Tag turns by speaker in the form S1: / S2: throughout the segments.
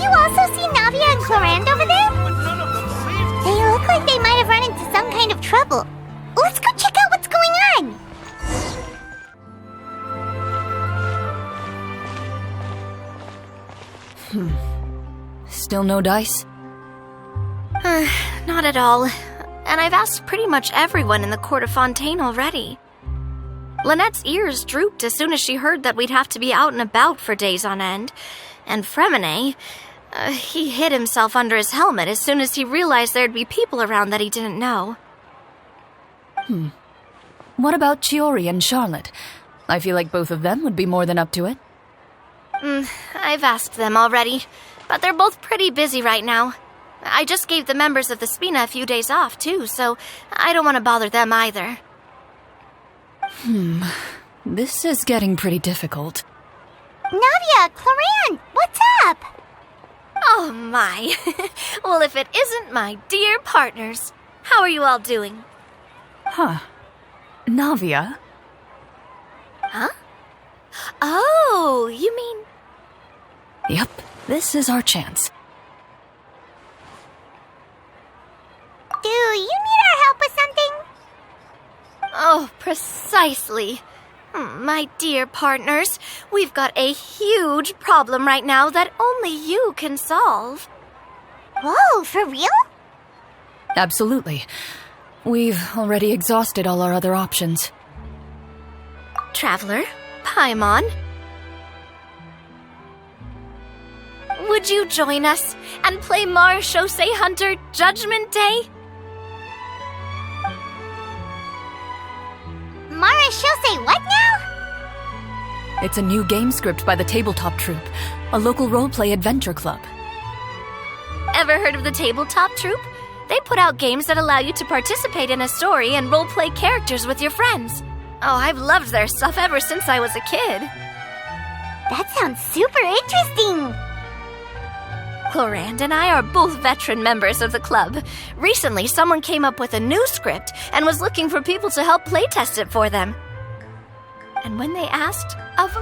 S1: you also see Navia and Clorinde over there? They look like they might have run into some kind of trouble. Let's go check out what's going on!
S2: Still no dice?
S3: Not at all. And I've asked pretty much everyone in the court of Fontaine already. Lynette's ears drooped as soon as she heard that we'd have to be out and about for days on end. And Fremine, he hid himself under his helmet as soon as he realized there'd be people around that he didn't know.
S2: What about Chiori and Charlotte? I feel like both of them would be more than up to it.
S3: I've asked them already, but they're both pretty busy right now. I just gave the members of the Spina a few days off, too, so I don't want to bother them either.
S2: This is getting pretty difficult.
S1: Navia, Clorinde, what's up?
S3: Oh, my. Well, if it isn't my dear partners. How are you all doing?
S2: Navia?
S3: Huh? Oh, you mean...
S2: Yep, this is our chance.
S1: Do you need our help with something?
S3: Oh, precisely. My dear partners, we've got a huge problem right now that only you can solve.
S1: Whoa, for real?
S2: Absolutely. We've already exhausted all our other options.
S3: Traveler, Paimon, would you join us and play Marechaussee Hunter Judgment Day?
S1: Marechaussee what now?
S2: It's a new game script by the Tabletop Troupe, a local roleplay adventure club.
S3: Ever heard of the Tabletop Troupe? They put out games that allow you to participate in a story and roleplay characters with your friends. Oh, I've loved their stuff ever since I was a kid.
S1: That sounds super interesting.
S3: Clorinde and I are both veteran members of the club. Recently, someone came up with a new script and was looking for people to help playtest it for them. And when they asked, of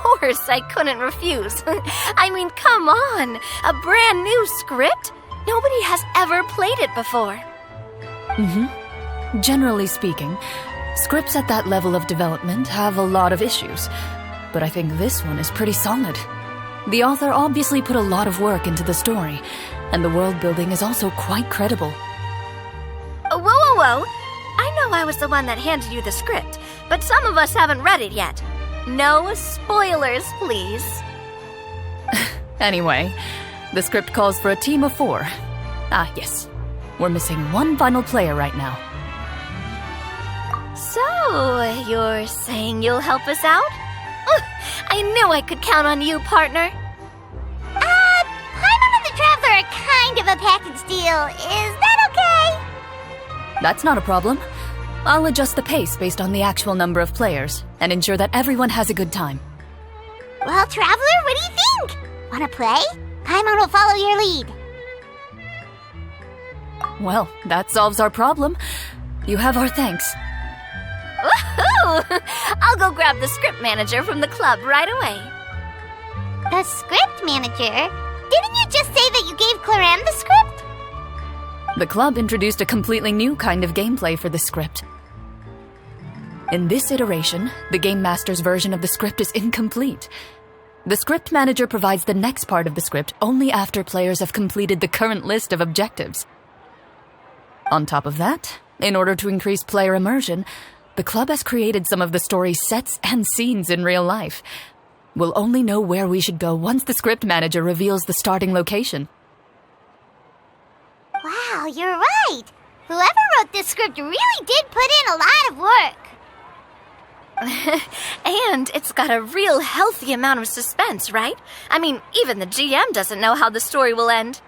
S3: course I couldn't refuse. I mean, come on, a brand new script? Nobody has ever played it before.
S2: Generally speaking, scripts at that level of development have a lot of issues, but I think this one is pretty solid. The author obviously put a lot of work into the story, and the world building is also quite credible.
S3: Whoa. I know I was the one that handed you the script, but some of us haven't read it yet. No spoilers, please.
S2: Anyway, the script calls for a team of 4. Yes. We're missing one final player right now.
S3: So, you're saying you'll help us out? I knew I could count on you, partner.
S1: Paimon and the Traveler are kind of a package deal. Is that okay?
S2: That's not a problem. I'll adjust the pace based on the actual number of players and ensure that everyone has a good time.
S1: Well, Traveler, what do you think? Wanna play? Paimon will follow your lead.
S2: Well, that solves our problem. You have our thanks.
S3: Woohoo! I'll go grab the script manager from the club right away.
S1: The script manager? Didn't you just say that you gave Clorinde the script?
S2: The club introduced a completely new kind of gameplay for the script. In this iteration, the Game Master's version of the script is incomplete. The script manager provides the next part of the script only after players have completed the current list of objectives. On top of that, in order to increase player immersion, the club has created some of the story's sets and scenes in real life. We'll only know where we should go once the script manager reveals the starting location.
S1: Wow, you're right. Whoever wrote this script really did put in a lot of work.
S3: And it's got a real healthy amount of suspense, right? I mean, even the GM doesn't know how the story will end.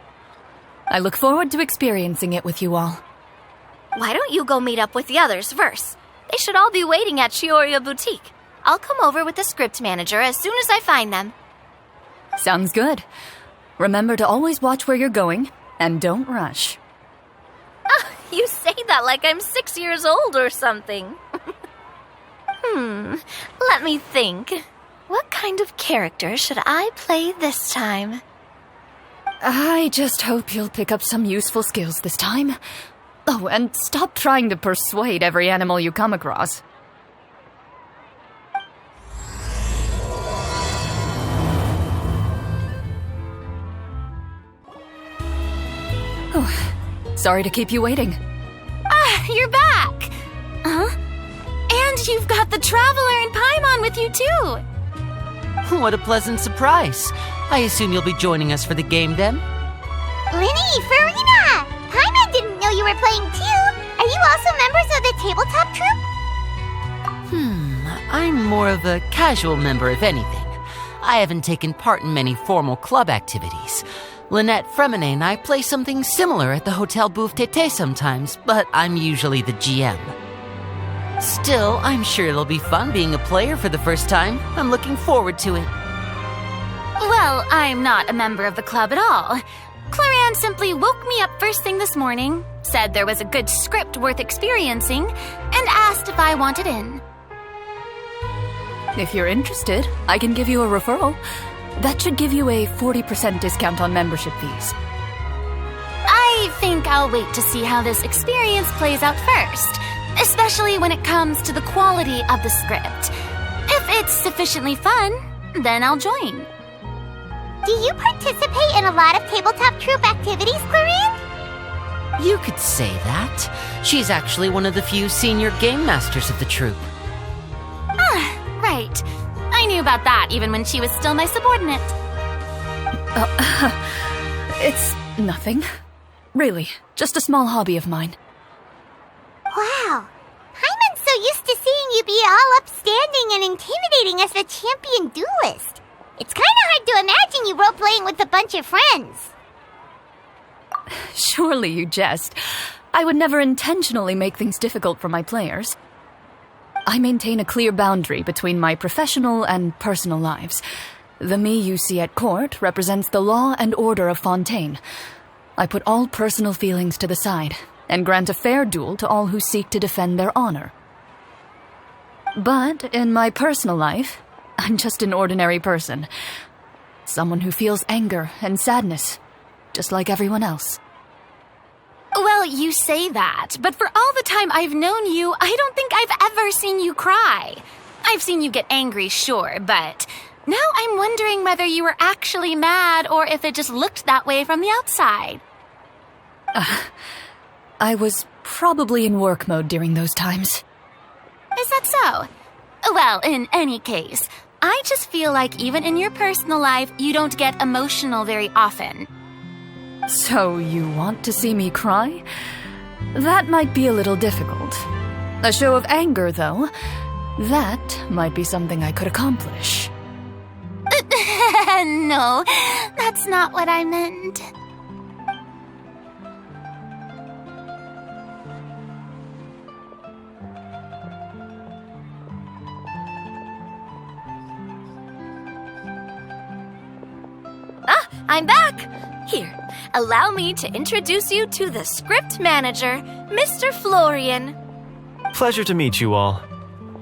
S2: I look forward to experiencing it with you all.
S3: Why don't you go meet up with the others first? They should all be waiting at Chioria Boutique. I'll come over with the script manager as soon as I find them.
S2: Sounds good. Remember to always watch where you're going, and don't rush.
S3: Oh, you say that like I'm 6 years old or something. Let me think. What kind of character should I play this time?
S2: I just hope you'll pick up some useful skills this time. Oh, and stop trying to persuade every animal you come across. Oh, sorry to keep you waiting.
S4: Ah, you're back! Huh? And you've got the Traveler and Paimon with you too!
S5: What a pleasant surprise. I assume you'll be joining us for the game then?
S1: Linny, Farina! Paimon didn't know you were playing too! Are you also members of the tabletop troupe?
S5: I'm more of a casual member if anything. I haven't taken part in many formal club activities. Lynette Fremine and I play something similar at the Hotel Bouffe Tété sometimes, but I'm usually the GM. Still, I'm sure it'll be fun being a player for the first time. I'm looking forward to it.
S4: Well, I'm not a member of the club at all. Clorinde simply woke me up first thing this morning, said there was a good script worth experiencing, and asked if I wanted in.
S2: If you're interested, I can give you a referral. That should give you a 40% discount on membership fees.
S4: I think I'll wait to see how this experience plays out first, especially when it comes to the quality of the script. If it's sufficiently fun, then I'll join.
S1: Do you participate in a lot of tabletop troupe activities, Clorinde?
S5: You could say that. She's actually one of the few senior game masters of the troupe.
S4: Right. I knew about that even when she was still my subordinate.
S2: It's nothing. Really, just a small hobby of mine.
S1: Wow. Paimon's so used to seeing you be all upstanding and intimidating as the champion duelist. It's kind of hard to imagine you role-playing with a bunch of friends.
S2: Surely you jest. I would never intentionally make things difficult for my players. I maintain a clear boundary between my professional and personal lives. The me you see at court represents the law and order of Fontaine. I put all personal feelings to the side and grant a fair duel to all who seek to defend their honor. But in my personal life, I'm just an ordinary person. Someone who feels anger and sadness, just like everyone else.
S4: Well, you say that, but for all the time I've known you, I don't think I've ever seen you cry. I've seen you get angry, sure, but now I'm wondering whether you were actually mad or if it just looked that way from the outside.
S2: I was probably in work mode during those times.
S4: Is that so? Well, in any case, I just feel like even in your personal life, you don't get emotional very often.
S2: So you want to see me cry? That might be a little difficult. A show of anger, though, that might be something I could accomplish.
S4: No, that's not what I meant. Ah, I'm back! Here, allow me to introduce you to the script manager, Mr. Florian.
S6: Pleasure to meet you all.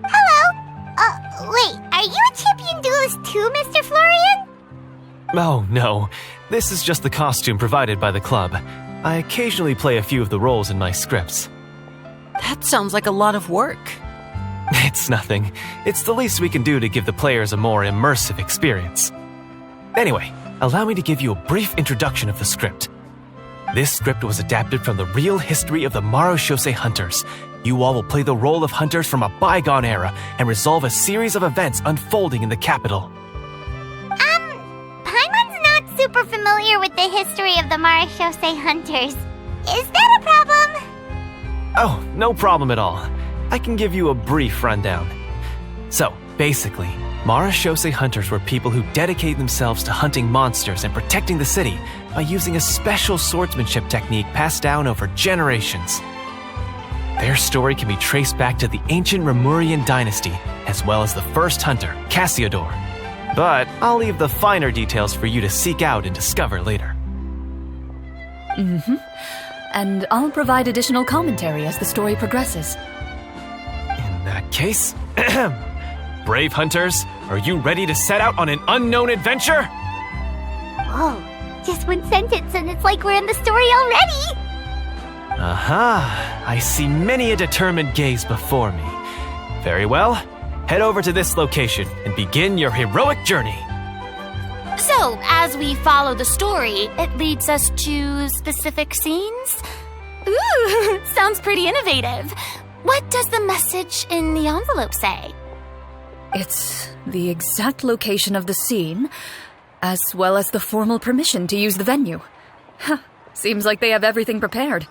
S1: Hello? Wait, are you a champion duelist too, Mr. Florian?
S6: Oh, no. This is just the costume provided by the club. I occasionally play a few of the roles in my scripts.
S5: That sounds like a lot of work.
S6: It's nothing. It's the least we can do to give the players a more immersive experience. Anyway, allow me to give you a brief introduction of the script. This script was adapted from the real history of the Marachose hunters. You all will play the role of hunters from a bygone era and resolve a series of events unfolding in the capital.
S1: Paimon's not super familiar with the history of the Marachose hunters. Is that a problem?
S6: Oh, no problem at all. I can give you a brief rundown. So, basically, Marachose hunters were people who dedicate themselves to hunting monsters and protecting the city by using a special swordsmanship technique passed down over generations. Their story can be traced back to the ancient Remurian dynasty, as well as the first hunter, Cassiodor. But I'll leave the finer details for you to seek out and discover later.
S2: And I'll provide additional commentary as the story progresses.
S6: In that case, brave hunters, are you ready to set out on an unknown adventure?
S1: Whoa, Just one sentence and it's like we're in the story already!
S6: Aha! I see many a determined gaze before me. Very well. Head over to this location and begin your heroic journey.
S4: So, as we follow the story, it leads us to specific scenes? Ooh, sounds pretty innovative. What does the message in the envelope say?
S2: It's the exact location of the scene, as well as the formal permission to use the venue. Seems like they have everything prepared.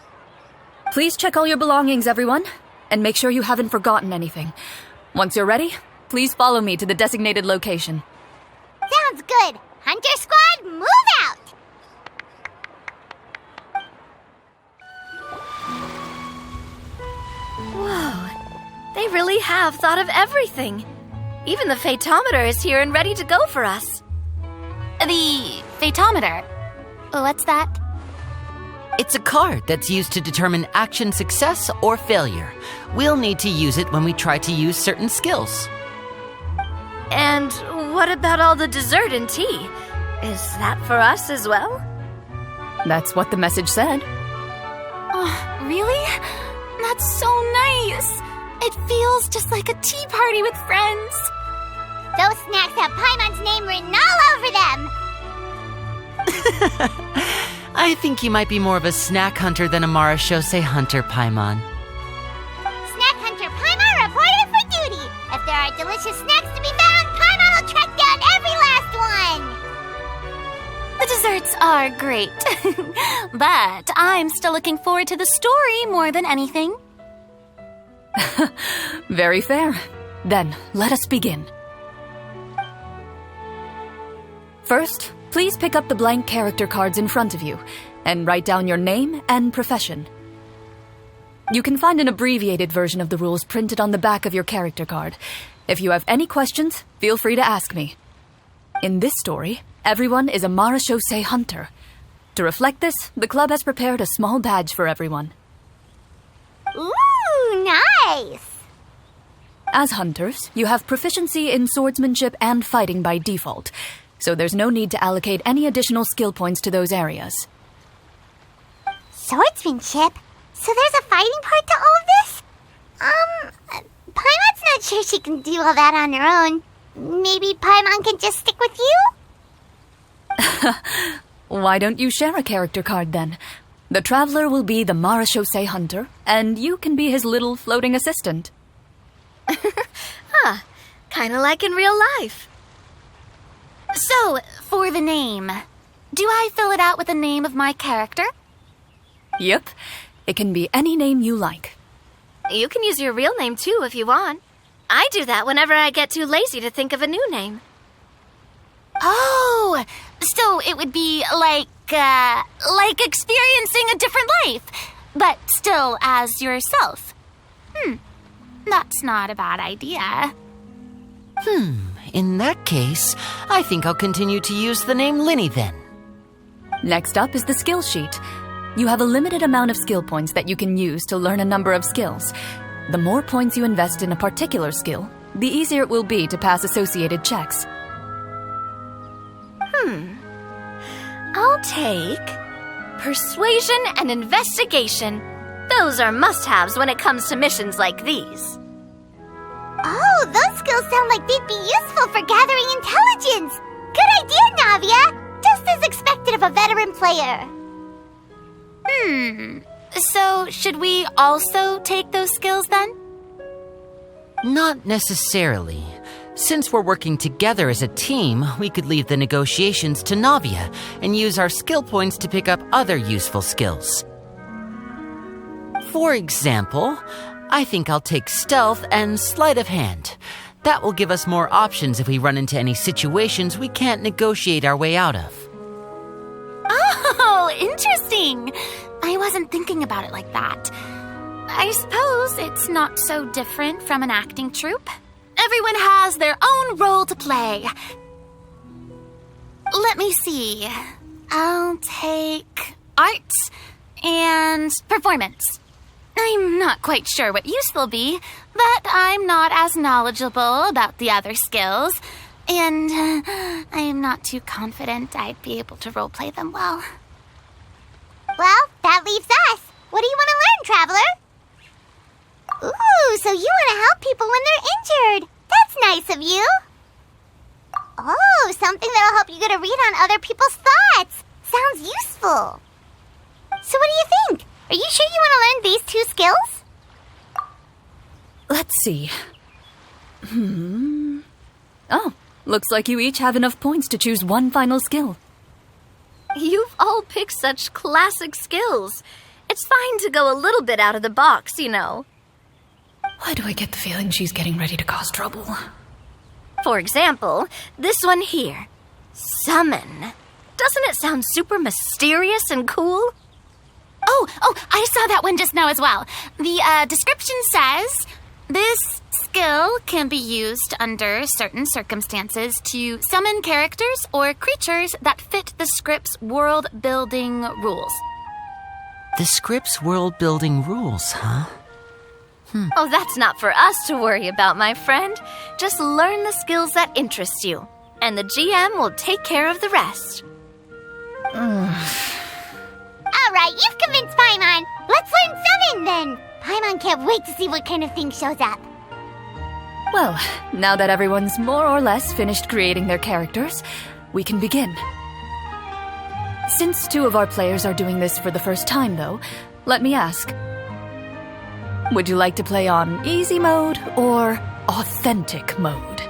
S2: Please check all your belongings, everyone, and make sure you haven't forgotten anything. Once you're ready, please follow me to the designated location.
S1: Sounds good! Hunter Squad, move out!
S3: Whoa, they really have thought of everything. Even the Fatometer is here and ready to go for us.
S4: The Fatometer? What's that?
S5: It's a card that's used to determine action success or failure. We'll need to use it when we try to use certain skills.
S3: And what about all the dessert and tea? Is that for us as well?
S2: That's what the message said.
S4: Oh, really? That's so nice. It feels just like a tea party with friends.
S1: Those snacks have Paimon's name written all over them!
S5: I think you might be more of a snack hunter than a marashose hunter, Paimon.
S1: Snack Hunter Paimon reported for duty! If there are delicious snacks to be found, Paimon will track down every last one!
S4: The desserts are great. But I'm still looking forward to the story more than anything.
S2: Very fair. Then, let us begin. First, please pick up the blank character cards in front of you and write down your name and profession. You can find an abbreviated version of the rules printed on the back of your character card. If you have any questions, feel free to ask me. In this story, everyone is a marashose hunter. To reflect this, the club has prepared a small badge for everyone.
S1: Ooh, nice!
S2: As hunters, you have proficiency in swordsmanship and fighting by default, so there's no need to allocate any additional skill points to those areas.
S1: Swordsmanship? So there's a fighting part to all of this? Paimon's not sure she can do all that on her own. Maybe Paimon can just stick with you?
S2: Why don't you share a character card then? The traveler will be the marashose hunter, and you can be his little floating assistant.
S3: Kinda like in real life.
S4: So, for the name, do I fill it out with the name of my character?
S2: Yep, it can be any name you like.
S3: You can use your real name too if you want. I do that whenever I get too lazy to think of a new name.
S4: Oh, so it would be like experiencing a different life, but still as yourself. That's not a bad idea.
S5: In that case, I think I'll continue to use the name Linny then.
S2: Next up is the skill sheet. You have a limited amount of skill points that you can use to learn a number of skills. The more points you invest in a particular skill, the easier it will be to pass associated checks.
S3: I'll take persuasion and investigation. Those are must-haves when it comes to missions like these.
S1: Oh, those skills sound like they'd be useful for gathering intelligence! Good idea, Navia! Just as expected of a veteran player.
S4: So, should we also take those skills then?
S5: Not necessarily. Since we're working together as a team, we could leave the negotiations to Navia and use our skill points to pick up other useful skills. For example, I think I'll take stealth and sleight of hand. That will give us more options if we run into any situations we can't negotiate our way out of.
S4: Oh, interesting. I wasn't thinking about it like that. I suppose it's not so different from an acting troupe. Everyone has their own role to play. Let me see. I'll take arts and performance. I'm not quite sure what use they'll be, but I'm not as knowledgeable about the other skills. and I am not too confident I'd be able to roleplay them well.
S1: Well, that leaves us. What do you want to learn, Traveler? Ooh, so you want to help people when they're injured. That's nice of you. Oh, something that'll help you get a read on other people's thoughts. Sounds useful. So what do you think? Are you sure you want to learn these 2 skills?
S2: Let's see. Oh, looks like you each have enough points to choose one final skill.
S3: You've all picked such classic skills. It's fine to go a little bit out of the box, you know.
S2: Why do I get the feeling she's getting ready to cause trouble?
S3: For example, this one here. Summon. Doesn't it sound super mysterious and cool?
S4: Oh, I saw that one just now as well. The description says, this skill can be used under certain circumstances to summon characters or creatures that fit the script's world-building rules.
S5: The script's world-building rules, huh?
S3: Oh, that's not for us to worry about, my friend. Just learn the skills that interest you, and the GM will take care of the rest.
S1: All right, you've convinced Paimon. Let's learn Summon, then. Paimon can't wait to see what kind of thing shows up.
S2: Well, now that everyone's more or less finished creating their characters, we can begin. Since 2 of our players are doing this for the first time, though, let me ask. Would you like to play on easy mode or authentic mode?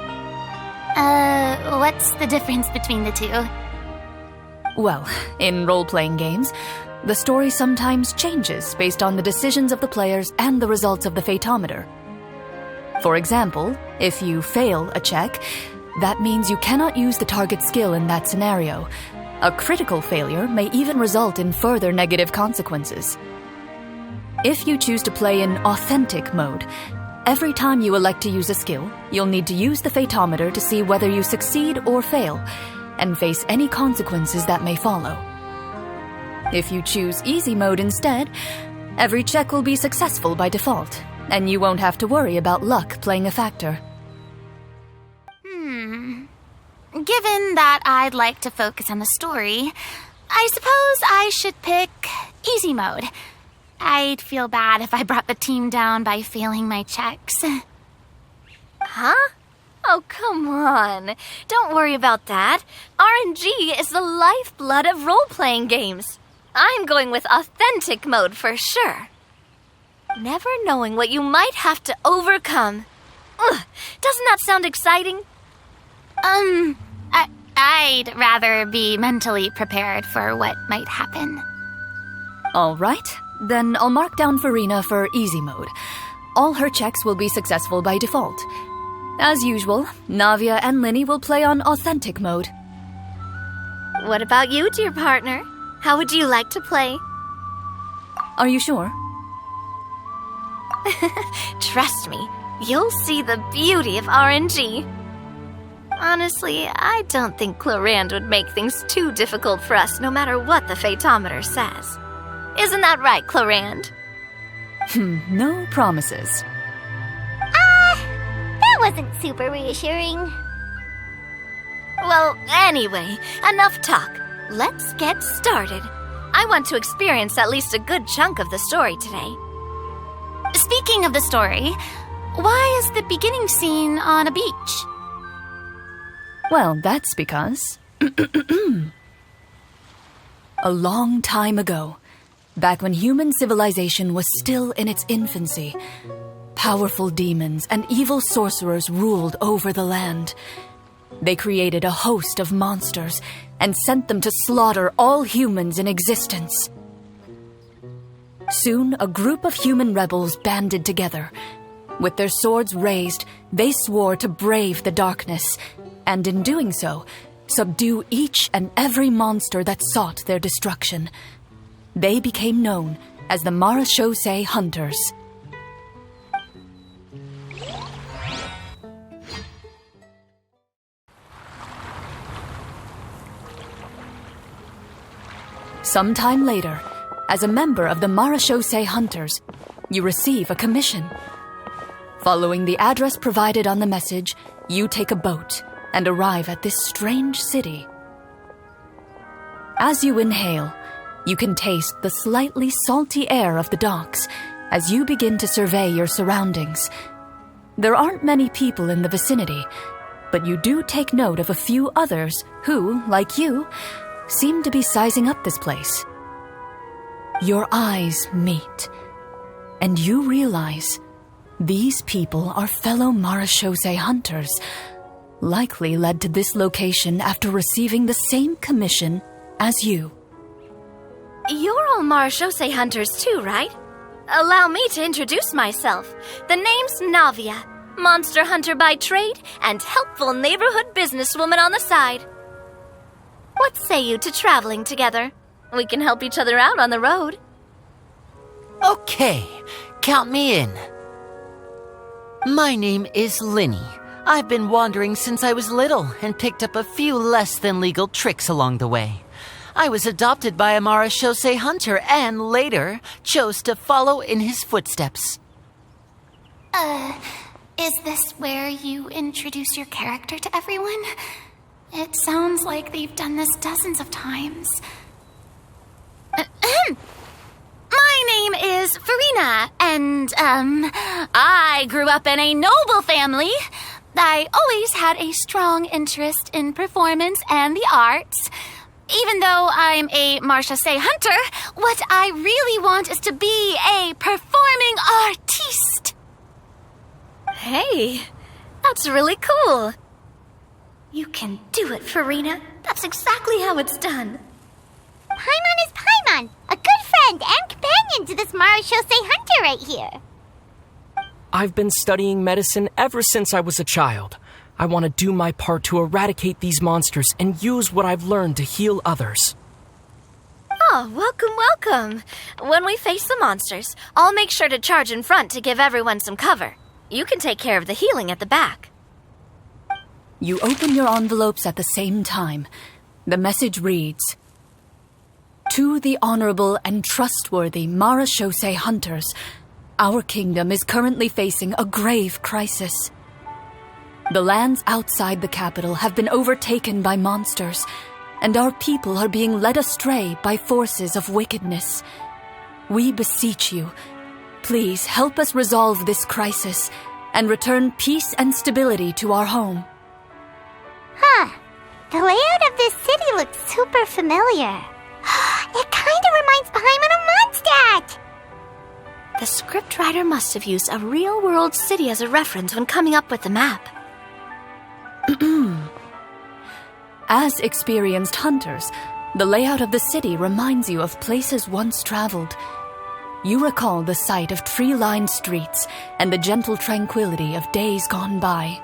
S4: What's the difference between the 2?
S2: Well, in role-playing games, the story sometimes changes based on the decisions of the players and the results of the fatometer. For example, if you fail a check, that means you cannot use the target skill in that scenario. A critical failure may even result in further negative consequences. If you choose to play in authentic mode, every time you elect to use a skill, you'll need to use the fatometer to see whether you succeed or fail, and face any consequences that may follow. If you choose easy mode instead, every check will be successful by default, and you won't have to worry about luck playing a factor.
S4: Given that I'd like to focus on the story, I suppose I should pick easy mode. I'd feel bad if I brought the team down by failing my checks.
S3: Huh? Oh, come on. Don't worry about that. RNG is the lifeblood of role-playing games. I'm going with authentic mode for sure. Never knowing what you might have to overcome. Ugh, doesn't that sound exciting?
S4: I'd rather be mentally prepared for what might happen.
S2: All right, then I'll mark down Farina for easy mode. All her checks will be successful by default. As usual, Navia and Linny will play on authentic mode.
S3: What about you, dear partner? How would you like to play?
S2: Are you sure?
S3: Trust me, you'll see the beauty of RNG. Honestly, I don't think Clorinde would make things too difficult for us no matter what the fatometer says. Isn't that right, Clorinde?
S2: No promises.
S1: That wasn't super reassuring.
S3: Well, anyway, enough talk. Let's get started. I want to experience at least a good chunk of the story today.
S4: Speaking of the story, why is the beginning scene on a beach?
S2: Well, that's because... A long time ago, back when human civilization was still in its infancy, powerful demons and evil sorcerers ruled over the land. They created a host of monsters and sent them to slaughter all humans in existence. Soon, a group of human rebels banded together. With their swords raised, they swore to brave the darkness, and in doing so, subdue each and every monster that sought their destruction. They became known as the Marachose Hunters. Sometime later, as a member of the Marachose Hunters, you receive a commission. Following the address provided on the message, you take a boat and arrive at this strange city. As you inhale, you can taste the slightly salty air of the docks as you begin to survey your surroundings. There aren't many people in the vicinity, but you do take note of a few others who, like you, seem to be sizing up this place. Your eyes meet, and you realize these people are fellow marechaussee hunters, likely led to this location after receiving the same commission as you.
S3: You're all marechaussee hunters too, right? Allow me to introduce myself. The name's Navia, monster hunter by trade and helpful neighborhood businesswoman on the side. What say you to traveling together? We can help each other out on the road.
S5: Okay, count me in. My name is Linny. I've been wandering since I was little and picked up a few less than legal tricks along the way. I was adopted by a marechaussee hunter and later chose to follow in his footsteps.
S4: Is this where you introduce your character to everyone? It sounds like they've done this dozens of times. My name is Farina, and, I grew up in a noble family. I always had a strong interest in performance and the arts. Even though I'm a marechaussee hunter, what I really want is to be a performing artiste.
S3: Hey, that's really cool. You can do it, Farina. That's exactly how it's done.
S1: Paimon is Paimon, a good friend and companion to this marechaussee hunter right here.
S7: I've been studying medicine ever since I was a child. I want to do my part to eradicate these monsters and use what I've learned to heal others.
S3: Oh, welcome, welcome. When we face the monsters, I'll make sure to charge in front to give everyone some cover. You can take care of the healing at the back.
S2: You open your envelopes at the same time. The message reads, "To the honorable and trustworthy marechaussee hunters, our kingdom is currently facing a grave crisis. The lands outside the capital have been overtaken by monsters, and our people are being led astray by forces of wickedness. We beseech you, please help us resolve this crisis and return peace and stability to our home."
S1: The layout of this city looks super familiar. It kind of reminds Paimon of Mondstadt.
S3: The scriptwriter must have used a real-world city as a reference when coming up with the map.
S2: As experienced hunters, the layout of the city reminds you of places once traveled. You recall the sight of tree-lined streets and the gentle tranquility of days gone by.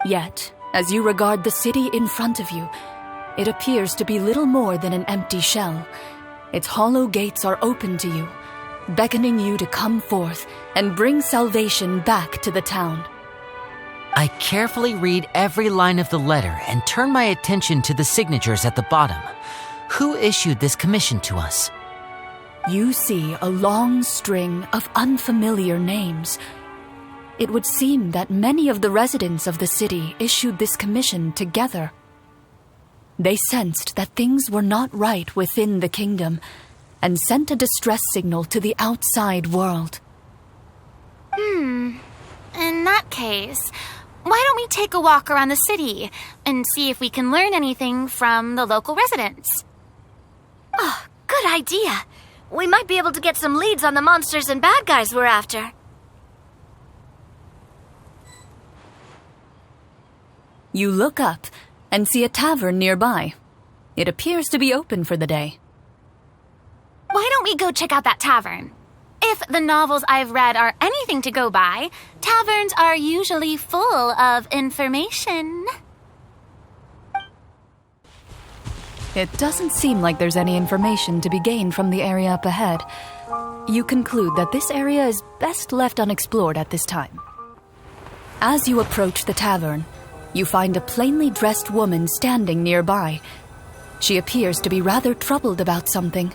S2: Yet, as you regard the city in front of you, it appears to be little more than an empty shell. Its hollow gates are open to you, beckoning you to come forth and bring salvation back to the town.
S5: I carefully read every line of the letter and turn my attention to the signatures at the bottom. Who issued this commission to us?
S2: You see a long string of unfamiliar names. It would seem that many of the residents of the city issued this commission together. They sensed that things were not right within the kingdom and sent a distress signal to the outside world.
S4: In that case, why don't we take a walk around the city and see if we can learn anything from the local residents?
S3: Oh, good idea. We might be able to get some leads on the monsters and bad guys we're after.
S2: You look up and see a tavern nearby. It appears to be open for the day.
S4: Why don't we go check out that tavern? If the novels I've read are anything to go by, taverns are usually full of information.
S2: It doesn't seem like there's any information to be gained from the area up ahead. You conclude that this area is best left unexplored at this time. As you approach the tavern, you find a plainly dressed woman standing nearby. She appears to be rather troubled about something.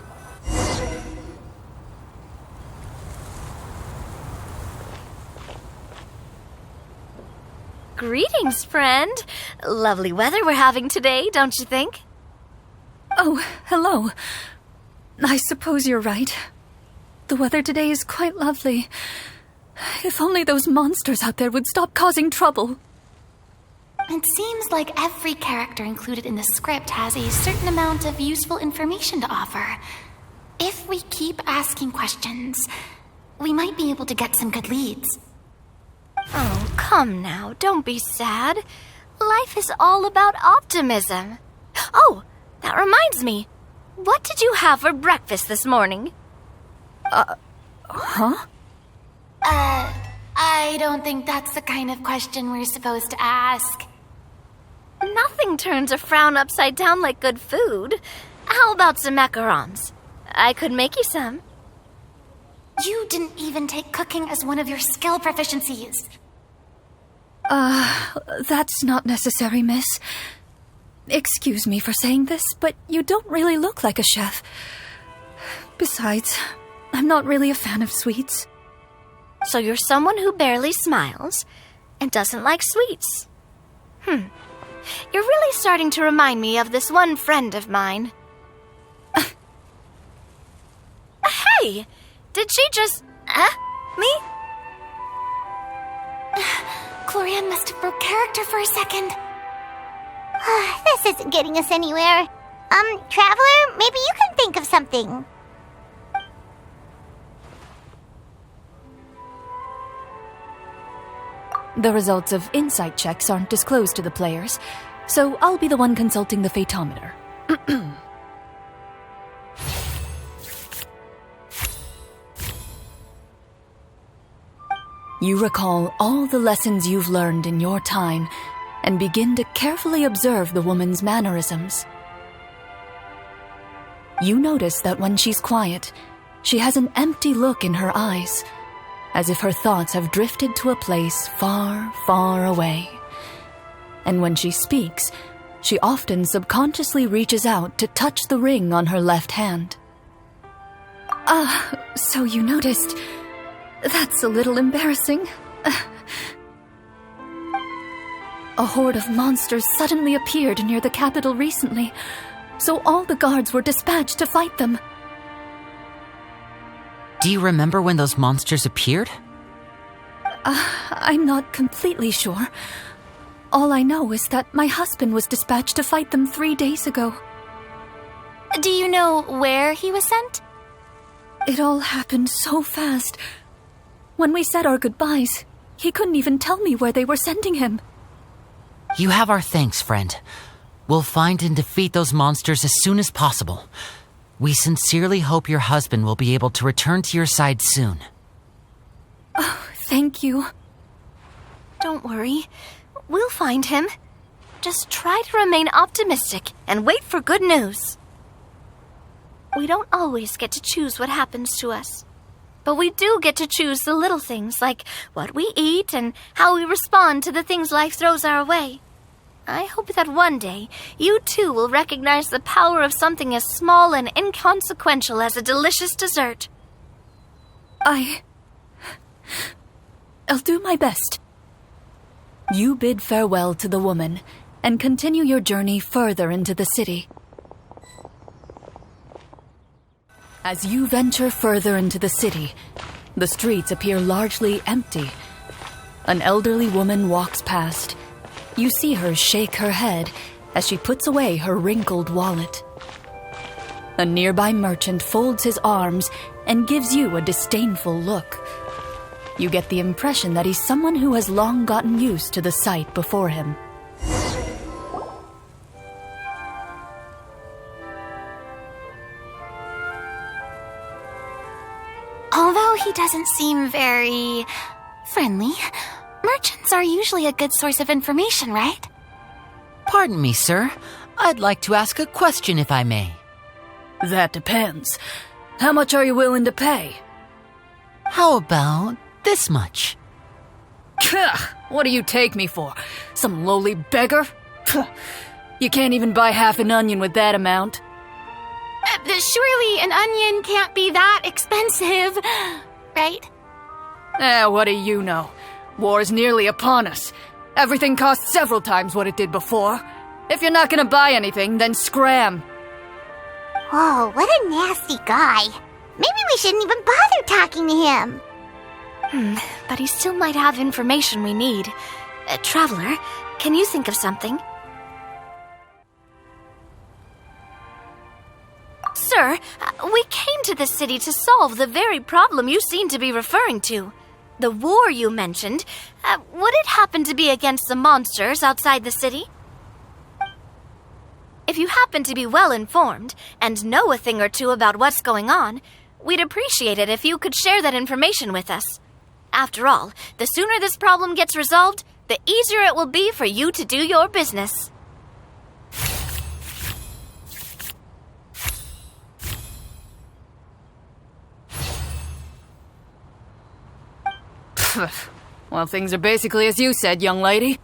S3: Greetings, friend. Lovely weather we're having today, don't you think?
S2: Oh, hello. I suppose you're right. The weather today is quite lovely. If only those monsters out there would stop causing trouble.
S4: It seems like every character included in the script has a certain amount of useful information to offer. If we keep asking questions, we might be able to get some good leads.
S3: Oh, come now, don't be sad. Life is all about optimism. Oh, that reminds me. What did you have for breakfast this morning?
S4: I don't think that's the kind of question we're supposed to ask.
S3: Nothing turns a frown upside down like good food. How about some macarons? I could make you some.
S4: You didn't even take cooking as one of your skill proficiencies.
S2: That's not necessary, miss. Excuse me for saying this, but you don't really look like a chef. Besides, I'm not really a fan of sweets.
S3: So you're someone who barely smiles and doesn't like sweets. You're really starting to remind me of this one friend of mine. Hey! Did she just... me?
S4: Gloria must have broke character for a second.
S1: This isn't getting us anywhere. Traveler, maybe you can think of something.
S2: The results of insight checks aren't disclosed to the players, so I'll be the one consulting the fatometer. You recall all the lessons you've learned in your time and begin to carefully observe the woman's mannerisms. You notice that when she's quiet, she has an empty look in her eyes, as if her thoughts have drifted to a place far, far away. And when she speaks, she often subconsciously reaches out to touch the ring on her left hand. So you noticed. That's a little embarrassing. A horde of monsters suddenly appeared near the capital recently, so all the guards were dispatched to fight them.
S5: Do you remember when those monsters appeared?
S2: I'm not completely sure. All I know is that my husband was dispatched to fight them 3 days ago.
S4: Do you know where he was sent?
S2: It all happened so fast. When we said our goodbyes, he couldn't even tell me where they were sending him.
S5: You have our thanks, friend. We'll find and defeat those monsters as soon as possible. We sincerely hope your husband will be able to return to your side soon.
S2: Oh, thank you.
S3: Don't worry. We'll find him. Just try to remain optimistic and wait for good news. We don't always get to choose what happens to us. But we do get to choose the little things, like what we eat and how we respond to the things life throws our way. I hope that one day, you too will recognize the power of something as small and inconsequential as a delicious dessert.
S2: I'll do my best. You bid farewell to the woman and continue your journey further into the city. As you venture further into the city, the streets appear largely empty. An elderly woman walks past. You see her shake her head as she puts away her wrinkled wallet. A nearby merchant folds his arms and gives you a disdainful look. You get the impression that he's someone who has long gotten used to the sight before him.
S4: Although he doesn't seem very friendly, merchants are usually a good source of information, right?
S5: Pardon me, sir. I'd like to ask a question if I may.
S2: That depends. How much are you willing to pay?
S5: How about this much?
S2: What do you take me for? Some lowly beggar? You can't even buy half an onion with that amount.
S4: Surely an onion can't be that expensive, right?
S2: What do you know? War's nearly upon us, Everything costs several times what it did before. If you're not gonna buy anything, then scram.
S1: Whoa, what a nasty guy. Maybe we shouldn't even bother talking to him.
S3: But he still might have information we need. Traveler, can you think of something? Sir, we came to this city to solve the very problem you seem to be referring to. The war you mentioned, would it happen to be against the monsters outside the city? If you happen to be well informed and know a thing or two about what's going on, we'd appreciate it if you could share that information with us. After all, the sooner this problem gets resolved, the easier it will be for you to do your business.
S2: Well, things are basically as you said, young lady.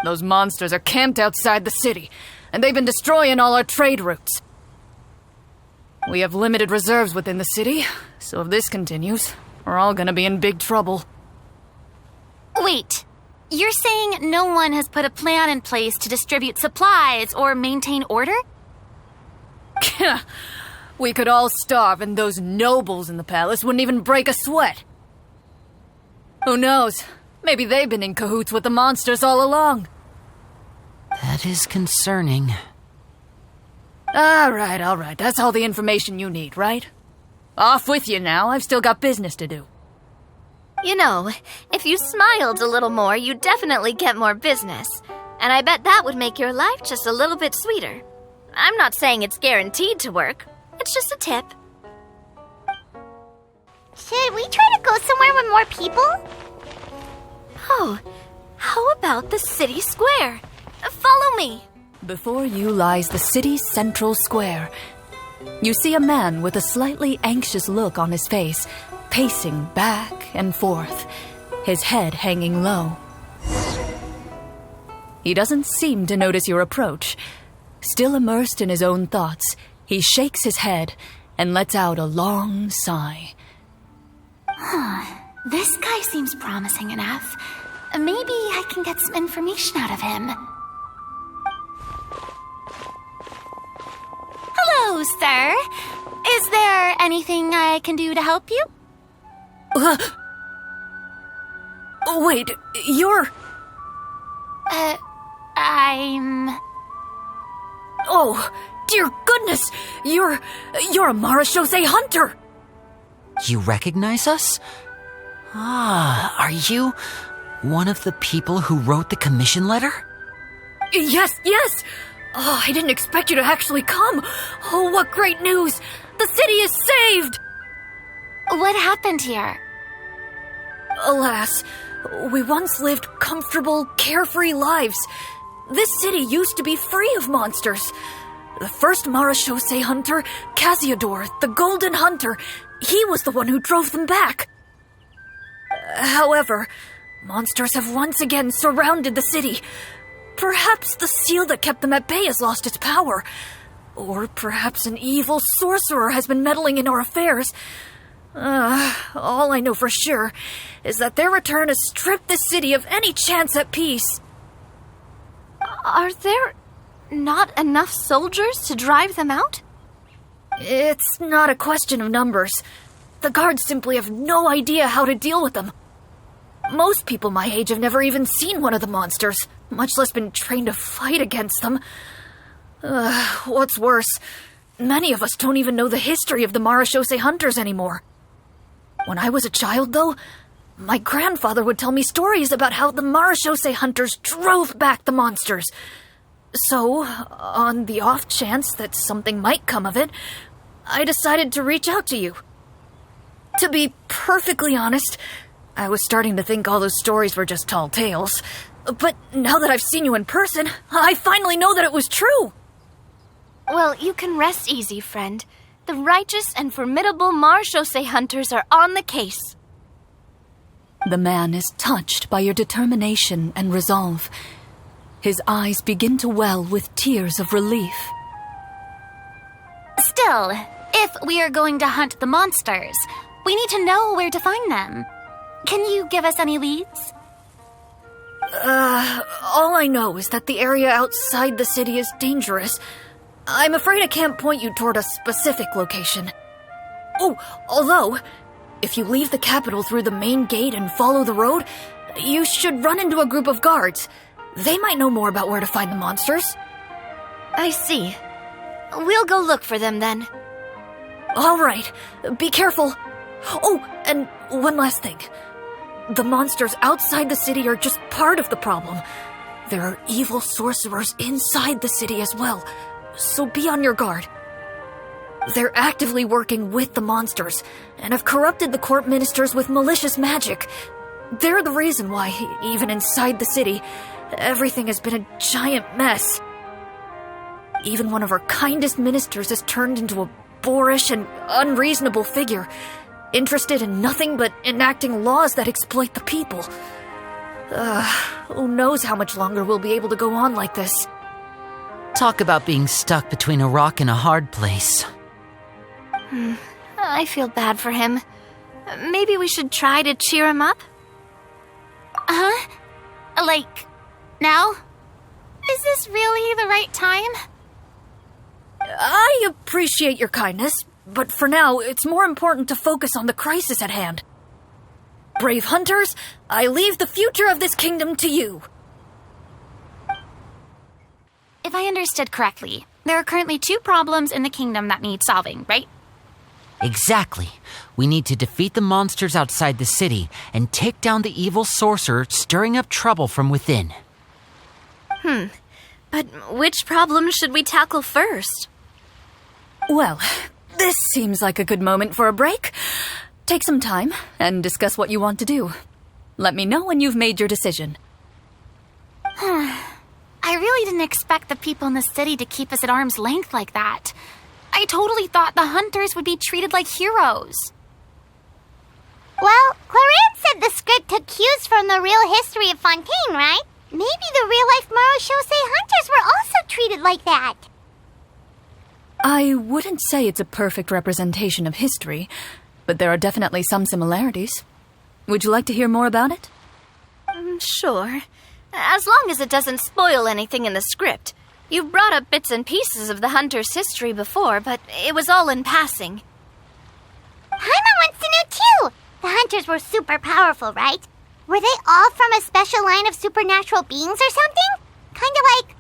S2: Those monsters are camped outside the city, and they've been destroying all our trade routes. We have limited reserves within the city, so if this continues, we're all gonna be in big trouble.
S4: Wait, you're saying no one has put a plan in place to distribute supplies or maintain order?
S2: We could all starve, and those nobles in the palace wouldn't even break a sweat. Who knows? Maybe they've been in cahoots with the monsters all along.
S5: That is concerning.
S2: All right. That's all the information you need, right? Off with you now. I've still got business to do.
S3: You know, if you smiled a little more, you'd definitely get more business. And I bet that would make your life just a little bit sweeter. I'm not saying it's guaranteed to work. It's just a tip.
S1: Should we try to go somewhere with more people?
S3: Oh, how about the city square? Follow me.
S2: Before you lies the city's central square. You see a man with a slightly anxious look on his face, pacing back and forth, his head hanging low. He doesn't seem to notice your approach. Still immersed in his own thoughts, he shakes his head and lets out a long sigh.
S4: This guy seems promising enough. Maybe I can get some information out of him. Hello, sir. Is there anything I can do to help you?
S2: Wait, you're...
S4: I'm...
S2: Oh, dear goodness! You're a Marashose hunter!
S5: You recognize us? Are you one of the people who wrote the commission letter?
S2: Yes! Oh, I didn't expect you to actually come. Oh, what great news! The city is saved!
S4: What happened here?
S2: Alas, we once lived comfortable, carefree lives. This city used to be free of monsters. The first Marashose hunter, Casiodor, the Golden Hunter, he was the one who drove them back. However, monsters have once again surrounded the city. Perhaps the seal that kept them at bay has lost its power. Or perhaps an evil sorcerer has been meddling in our affairs. All I know for sure is that their return has stripped the city of any chance at peace.
S3: Are there not enough soldiers to drive them out?
S2: It's not a question of numbers. The guards simply have no idea how to deal with them. Most people my age have never even seen one of the monsters, much less been trained to fight against them. What's worse, many of us don't even know the history of the Marashose hunters anymore. When I was a child, though, my grandfather would tell me stories about how the Marashose hunters drove back the monsters. So, on the off chance that something might come of it, I decided to reach out to you. To be perfectly honest, I was starting to think all those stories were just tall tales. But now that I've seen you in person, I finally know that it was true.
S3: Well, you can rest easy, friend. The righteous and formidable Marashose hunters are on the case.
S2: The man is touched by your determination and resolve. His eyes begin to well with tears of relief.
S4: Still, if we are going to hunt the monsters, we need to know where to find them. Can you give us any leads?
S2: All I know is that the area outside the city is dangerous. I'm afraid I can't point you toward a specific location. Oh, although, if you leave the capital through the main gate and follow the road, you should run into a group of guards. They might know more about where to find the monsters.
S3: I see. We'll go look for them then.
S2: All right, be careful. Oh, and one last thing. The monsters outside the city are just part of the problem. There are evil sorcerers inside the city as well, so be on your guard. They're actively working with the monsters, and have corrupted the court ministers with malicious magic. They're the reason why, even inside the city, everything has been a giant mess. Even one of our kindest ministers has turned into a boorish and unreasonable figure, interested in nothing but enacting laws that exploit the people. Who knows how much longer we'll be able to go on like this.
S5: Talk about being stuck between a rock and a hard place.
S3: I feel bad for him. Maybe we should try to cheer him up?
S4: Like, now? Is this really the right time?
S2: I appreciate your kindness, but for now, it's more important to focus on the crisis at hand. Brave hunters, I leave the future of this kingdom to you.
S4: If I understood correctly, there are currently 2 problems in the kingdom that need solving, right?
S5: Exactly. We need to defeat the monsters outside the city and take down the evil sorcerer stirring up trouble from within.
S3: But which problem should we tackle first?
S2: Well, this seems like a good moment for a break. Take some time and discuss what you want to do. Let me know when you've made your decision.
S4: I really didn't expect the people in the city to keep us at arm's length like that. I totally thought the hunters would be treated like heroes.
S1: Well, Clorinde said the script took cues from the real history of Fontaine, right? Maybe the real-life maravilloso hunters were also treated like that.
S2: I wouldn't say it's a perfect representation of history, but there are definitely some similarities. Would you like to hear more about it?
S3: Sure. As long as it doesn't spoil anything in the script. You've brought up bits and pieces of the hunter's history before, but it was all in passing.
S1: Hyman wants to know too! The hunters were super powerful, right? Were they all from a special line of supernatural beings or something? Kinda like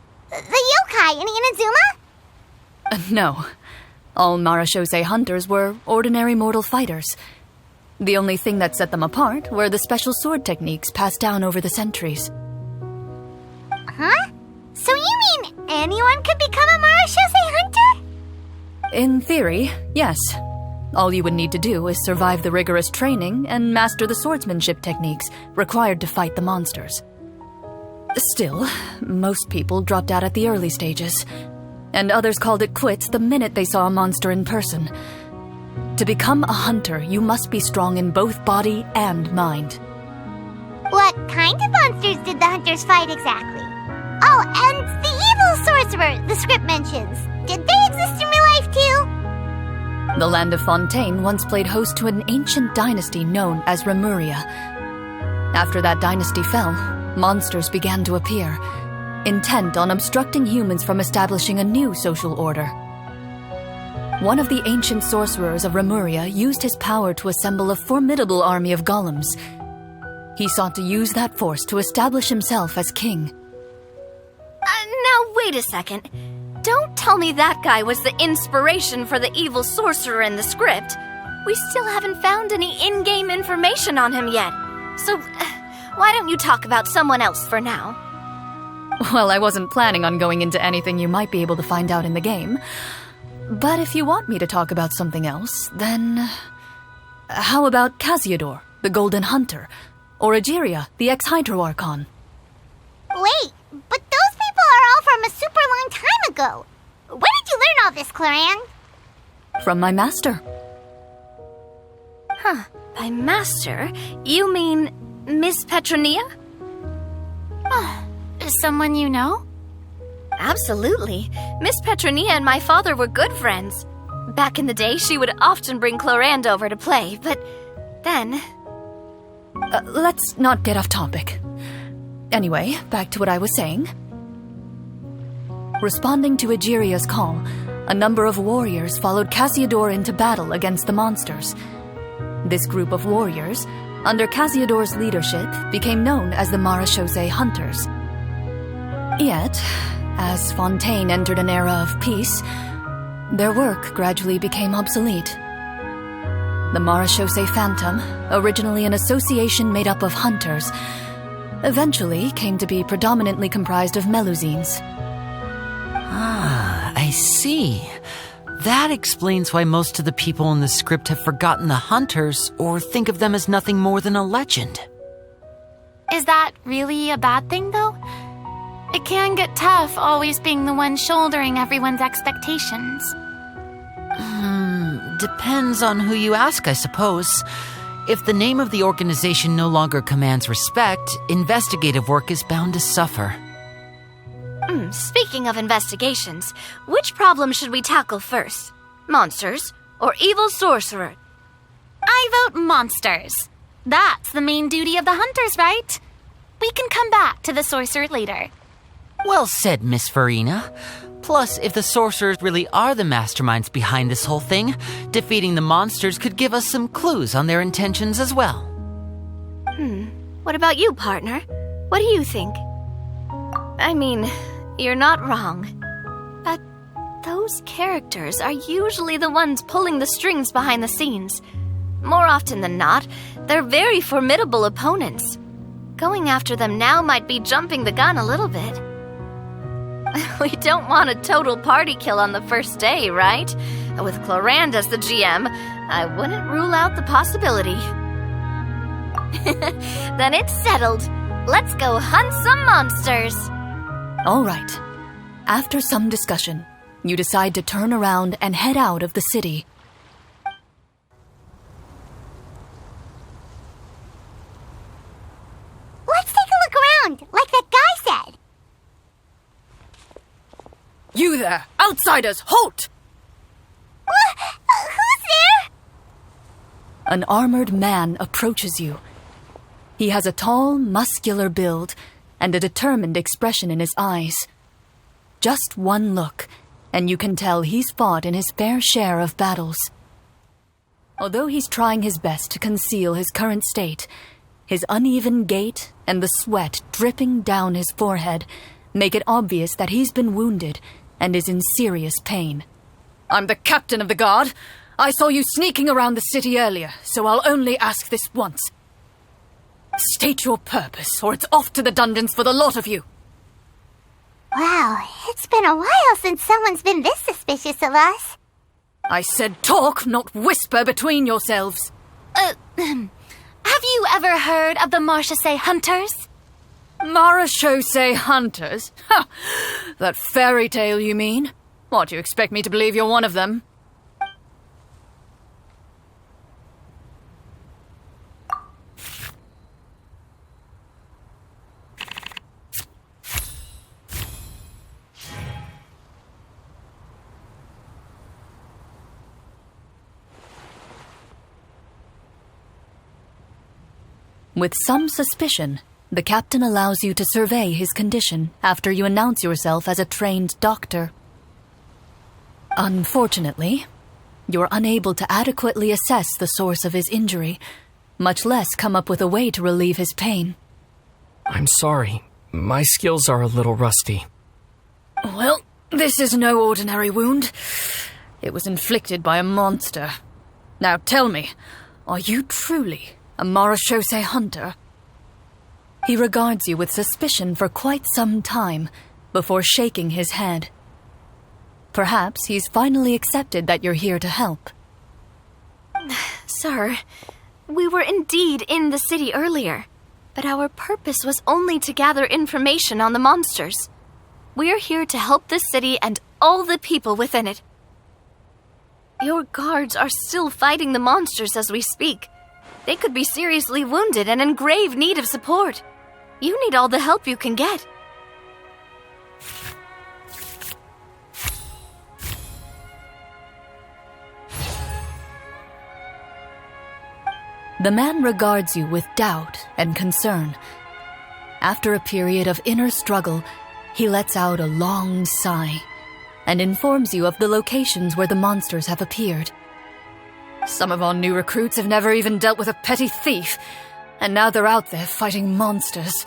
S1: the yokai in Inazuma?
S2: No. All Marashose hunters were ordinary mortal fighters. The only thing that set them apart were the special sword techniques passed down over the centuries.
S1: Huh? So you mean anyone could become a Marashose hunter?
S2: In theory, yes. All you would need to do is survive the rigorous training and master the swordsmanship techniques required to fight the monsters. Still, most people dropped out at the early stages, and others called it quits the minute they saw a monster in person. To become a hunter, you must be strong in both body and mind.
S1: What kind of monsters did the hunters fight exactly? Oh, and the evil sorcerer the script mentions. Did they exist in real life too?
S2: The land of Fontaine once played host to an ancient dynasty known as Remuria. After that dynasty fell, monsters began to appear, intent on obstructing humans from establishing a new social order. One of the ancient sorcerers of Remuria used his power to assemble a formidable army of golems. He sought to use that force to establish himself as king.
S3: Now, wait a second. Don't tell me that guy was the inspiration for the evil sorcerer in the script. We still haven't found any in-game information on him yet. So, why don't you talk about someone else for now?
S2: Well, I wasn't planning on going into anything you might be able to find out in the game. But if you want me to talk about something else, then... How about Casiodor, the Golden Hunter? Or Egeria, the ex-Hydro Archon?
S1: Wait, but those people are all from a super long time ago. Where did you learn all this, Clorinde?
S2: From my master.
S3: By master, you mean Miss Petronia?
S4: Is someone you know?
S3: Absolutely. Miss Petronia and my father were good friends. Back in the day, she would often bring Clorinde over to play, but then...
S2: Let's not get off topic. Anyway, back to what I was saying. Responding to Egeria's call, a number of warriors followed Cassiodor into battle against the monsters. This group of warriors, under Cassiodor's leadership, became known as the Marechaussee Hunters. Yet, as Fontaine entered an era of peace, their work gradually became obsolete. The Marechaussee Phantom, originally an association made up of hunters, eventually came to be predominantly comprised of Melusines.
S5: Ah, I see. That explains why most of the people in the script have forgotten the hunters or think of them as nothing more than a legend.
S4: Is that really a bad thing, though? It can get tough always being the one shouldering everyone's expectations.
S5: Depends on who you ask, I suppose. If the name of the organization no longer commands respect, investigative work is bound to suffer.
S3: Speaking of investigations, which problem should we tackle first? Monsters or evil sorcerer?
S4: I vote monsters. That's the main duty of the hunters, right? We can come back to the sorcerer later.
S5: Well said, Miss Farina. Plus, if the sorcerers really are the masterminds behind this whole thing, defeating the monsters could give us some clues on their intentions as well.
S3: What about you, partner? What do you think? I mean, you're not wrong. But those characters are usually the ones pulling the strings behind the scenes. More often than not, they're very formidable opponents. Going after them now might be jumping the gun a little bit. We don't want a total party kill on the first day, right? With Clorinde as the GM, I wouldn't rule out the possibility. Then it's settled. Let's go hunt some monsters.
S2: All right. After some discussion, you decide to turn around and head out of the city.
S1: Let's take a look around, like that guy said.
S2: You there! Outsiders, halt!
S1: Who's there?
S2: An armored man approaches you. He has a tall, muscular build and a determined expression in his eyes. Just one look, and you can tell he's fought in his fair share of battles. Although he's trying his best to conceal his current state, his uneven gait and the sweat dripping down his forehead make it obvious that he's been wounded and is in serious pain. I'm the captain of the guard. I saw you sneaking around the city earlier, so I'll only ask this once. State your purpose, or it's off to the dungeons for the lot of you.
S1: Wow, it's been a while since someone's been this suspicious of us.
S2: I said talk, not whisper between yourselves.
S4: Have you ever heard of the Marechaussee Hunters?
S2: Marechaussee Hunters? Ha! That fairy tale, you mean? What, you expect me to believe you're one of them? With some suspicion, the captain allows you to survey his condition after you announce yourself as a trained doctor. Unfortunately, you're unable to adequately assess the source of his injury, much less come up with a way to relieve his pain.
S7: I'm sorry. My skills are a little rusty.
S2: Well, this is no ordinary wound. It was inflicted by a monster. Now tell me, are you truly a Marechaussee Hunter? He regards you with suspicion for quite some time before shaking his head. Perhaps he's finally accepted that you're here to help.
S3: Sir, we were indeed in the city earlier, but our purpose was only to gather information on the monsters. We're here to help the city and all the people within it. Your guards are still fighting the monsters as we speak. They could be seriously wounded and in grave need of support. You need all the help you can get.
S2: The man regards you with doubt and concern. After a period of inner struggle, he lets out a long sigh and informs you of the locations where the monsters have appeared. Some of our new recruits have never even dealt with a petty thief, and now they're out there fighting monsters.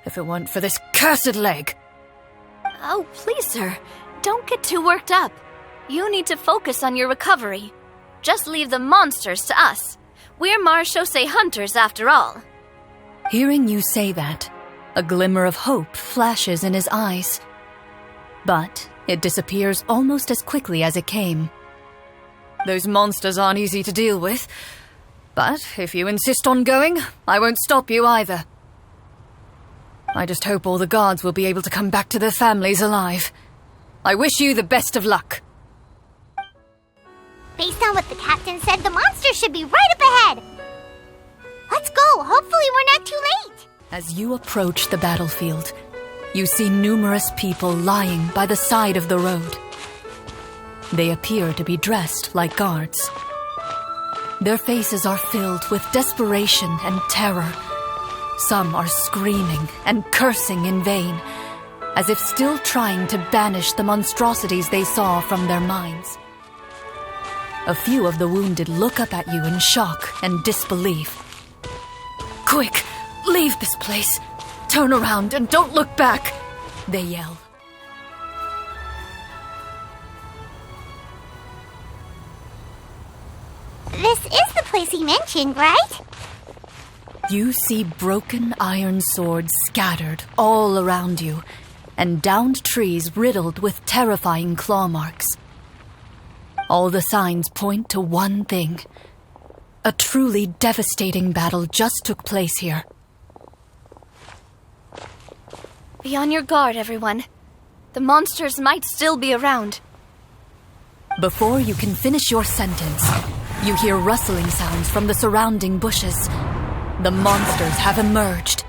S2: If it weren't for this cursed leg.
S3: Oh, please, sir. Don't get too worked up. You need to focus on your recovery. Just leave the monsters to us. We're marechaussee hunters, after all.
S2: Hearing you say that, a glimmer of hope flashes in his eyes. But it disappears almost as quickly as it came. Those monsters aren't easy to deal with. But if you insist on going, I won't stop you either. I just hope all the guards will be able to come back to their families alive. I wish you the best of luck.
S1: Based on what the captain said, the monster should be right up ahead. Let's go. Hopefully we're not too late.
S2: As you approach the battlefield, you see numerous people lying by the side of the road. They appear to be dressed like guards. Their faces are filled with desperation and terror. Some are screaming and cursing in vain, as if still trying to banish the monstrosities they saw from their minds. A few of the wounded look up at you in shock and disbelief. "Quick, leave this place. Turn around and don't look back," they yell.
S1: This is the place he mentioned, right?
S2: You see broken iron swords scattered all around you, and downed trees riddled with terrifying claw marks. All the signs point to one thing. A truly devastating battle just took place here.
S3: Be on your guard, everyone. The monsters might still be around.
S2: Before you can finish your sentence, you hear rustling sounds from the surrounding bushes. The monsters have emerged.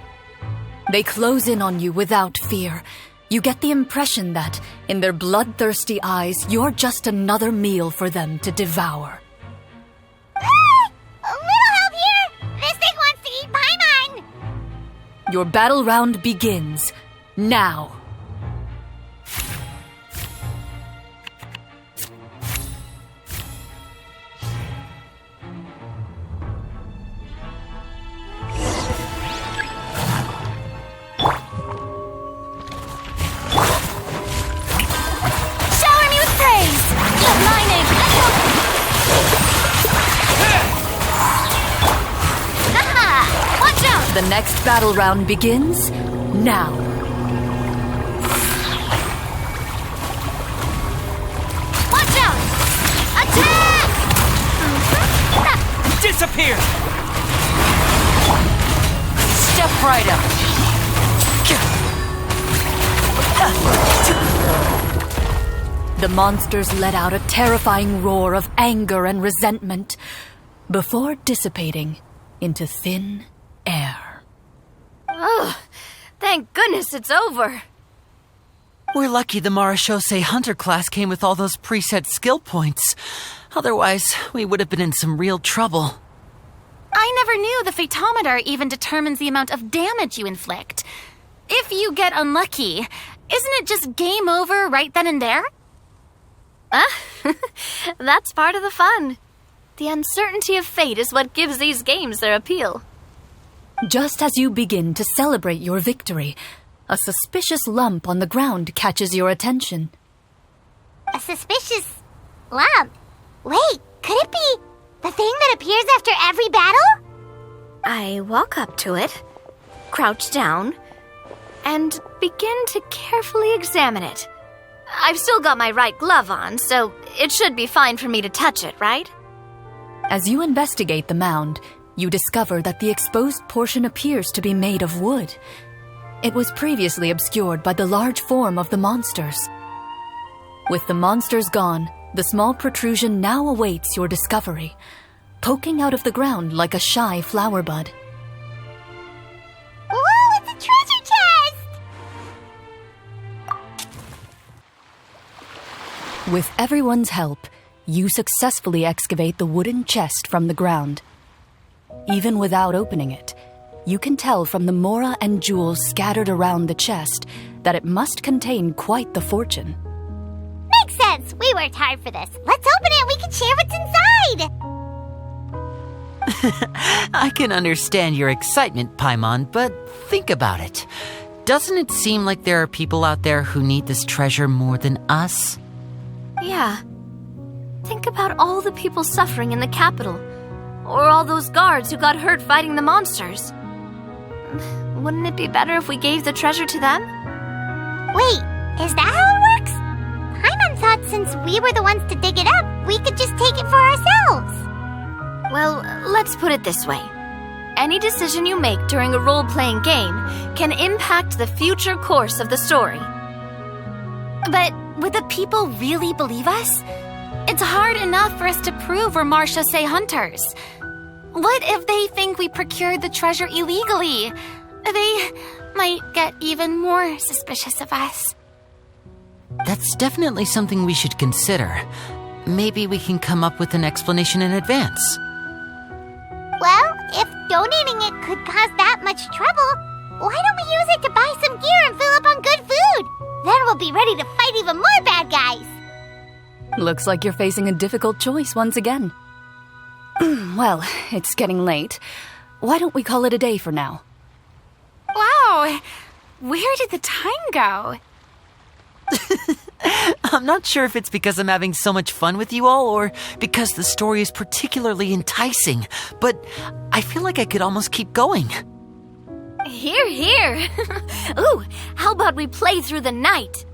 S2: They close in on you without fear. You get the impression that, in their bloodthirsty eyes, you're just another meal for them to devour.
S1: A little help here! This thing wants to eat Paimon!
S2: Your battle round begins now. The next battle round begins now.
S3: Watch out! Attack!
S6: Disappear!
S5: Step right up.
S2: The monsters let out a terrifying roar of anger and resentment before dissipating into thin air.
S3: Oh, thank goodness it's over.
S5: We're lucky the marechaussee hunter class came with all those preset skill points. Otherwise, we would have been in some real trouble.
S4: I never knew the phytometer even determines the amount of damage you inflict. If you get unlucky, isn't it just game over right then and there?
S3: That's part of the fun. The uncertainty of fate is what gives these games their appeal.
S2: Just as you begin to celebrate your victory, a suspicious lump on the ground catches your attention.
S1: A suspicious lump? Wait, could it be the thing that appears after every battle?
S3: I walk up to it, crouch down, and begin to carefully examine it. I've still got my right glove on, so it should be fine for me to touch it, right?
S2: As you investigate the mound, you discover that the exposed portion appears to be made of wood. It was previously obscured by the large form of the monsters. With the monsters gone, the small protrusion now awaits your discovery, poking out of the ground like a shy flower bud.
S1: Whoa, it's a treasure chest!
S2: With everyone's help, you successfully excavate the wooden chest from the ground. Even without opening it, you can tell from the mora and jewels scattered around the chest that it must contain quite the fortune.
S1: Makes sense. We worked hard for this. Let's open it and we can share what's inside.
S5: I can understand your excitement, Paimon, but think about it. Doesn't it seem like there are people out there who need this treasure more than us?
S3: Yeah. Think about all the people suffering in the capital. Or all those guards who got hurt fighting the monsters. Wouldn't it be better if we gave the treasure to them?
S1: Wait, is that how it works? Paimon thought since we were the ones to dig it up, we could just take it for ourselves.
S3: Well, let's put it this way. Any decision you make during a role-playing game can impact the future course of the story.
S4: But would the people really believe us? It's hard enough for us to prove we're Marchese hunters. What if they think we procured the treasure illegally? They might get even more suspicious of us.
S5: That's definitely something we should consider. Maybe we can come up with an explanation in advance.
S1: Well, if donating it could cause that much trouble, why don't we use it to buy some gear and fill up on good food? Then we'll be ready to fight even more bad guys.
S2: Looks like you're facing a difficult choice once again. Well, it's getting late. Why don't we call it a day for now?
S4: Wow, where did the time go?
S5: I'm not sure if it's because I'm having so much fun with you all or because the story is particularly enticing, but I feel like I could almost keep going.
S3: Hear, hear. Ooh, how about we play through the night?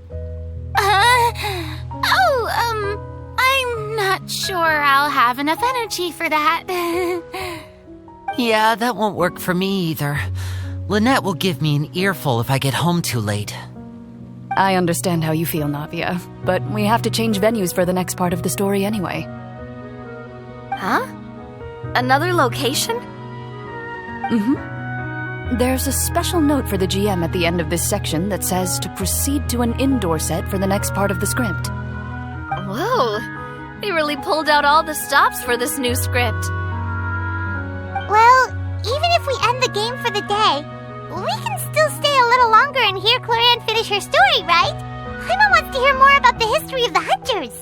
S4: I'm not sure I'll have enough energy for that.
S5: Yeah, that won't work for me either. Lynette will give me an earful if I get home too late.
S2: I understand how you feel, Navia, but we have to change venues for the next part of the story anyway.
S3: Huh? Another location?
S2: There's a special note for the GM at the end of this section that says to proceed to an indoor set for the next part of the script.
S3: Whoa, they really pulled out all the stops for this new script.
S1: Well, even if we end the game for the day, we can still stay a little longer and hear Clorinde finish her story, right? Paimon wants to hear more about the history of the hunters.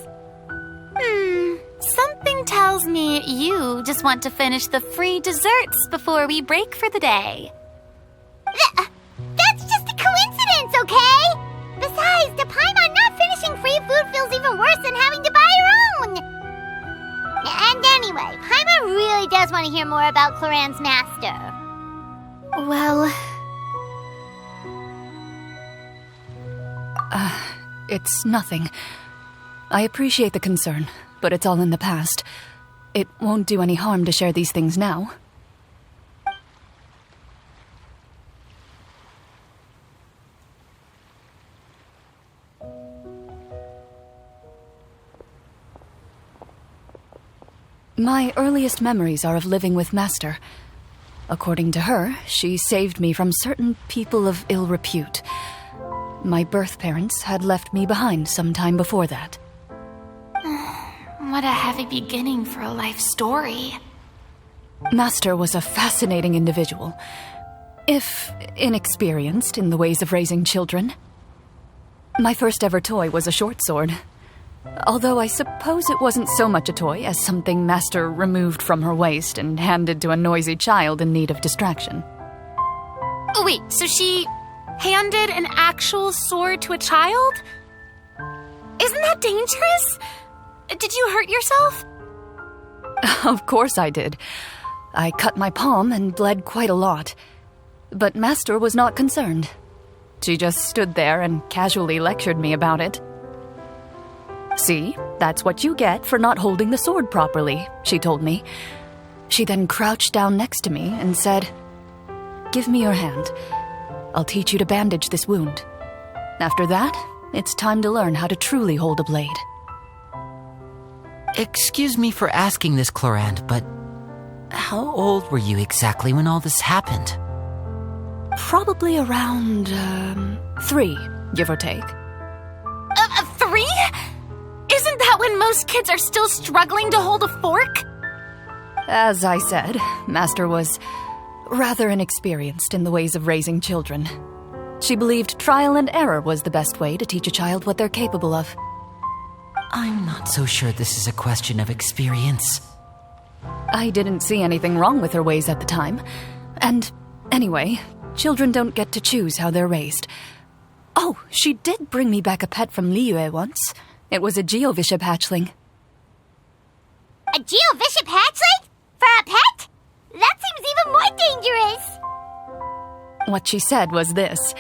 S4: Something tells me you just want to finish the free desserts before we break for the day.
S1: That's just a coincidence, okay? Besides, to Paimon, not finishing free food feels even worse than having to buy your own. And anyway, Paimon really does want to hear more about Clorinde's master.
S3: Well...
S2: It's nothing. I appreciate the concern, but it's all in the past. It won't do any harm to share these things now. My earliest memories are of living with Master. According to her, she saved me from certain people of ill repute. My birth parents had left me behind some time before that.
S4: What a heavy beginning for a life story.
S2: Master was a fascinating individual, if inexperienced in the ways of raising children. My first ever toy was a short sword, although I suppose it wasn't so much a toy as something Master removed from her waist and handed to a noisy child in need of distraction.
S4: Oh, wait, so she handed an actual sword to a child? Isn't that dangerous? Did you hurt yourself?
S2: Of course I did. I cut my palm and bled quite a lot. But Master was not concerned. She just stood there and casually lectured me about it. See, that's what you get for not holding the sword properly, she told me. She then crouched down next to me and said, "Give me your hand. I'll teach you to bandage this wound. After that, it's time to learn how to truly hold a blade."
S5: Excuse me for asking this, Clorinde, but how old were you exactly when all this happened?
S2: Probably around, 3, give or take.
S4: 3? Isn't that when most kids are still struggling to hold a fork?
S2: As I said, Master was rather inexperienced in the ways of raising children. She believed trial and error was the best way to teach a child what they're capable of.
S5: I'm not so sure this is a question of experience.
S2: I didn't see anything wrong with her ways at the time. And anyway, children don't get to choose how they're raised. Oh, she did bring me back a pet from Liyue once. It was a Geovishap hatchling.
S1: A Geovishap hatchling? For a pet? That seems even more dangerous.
S2: What she said was this: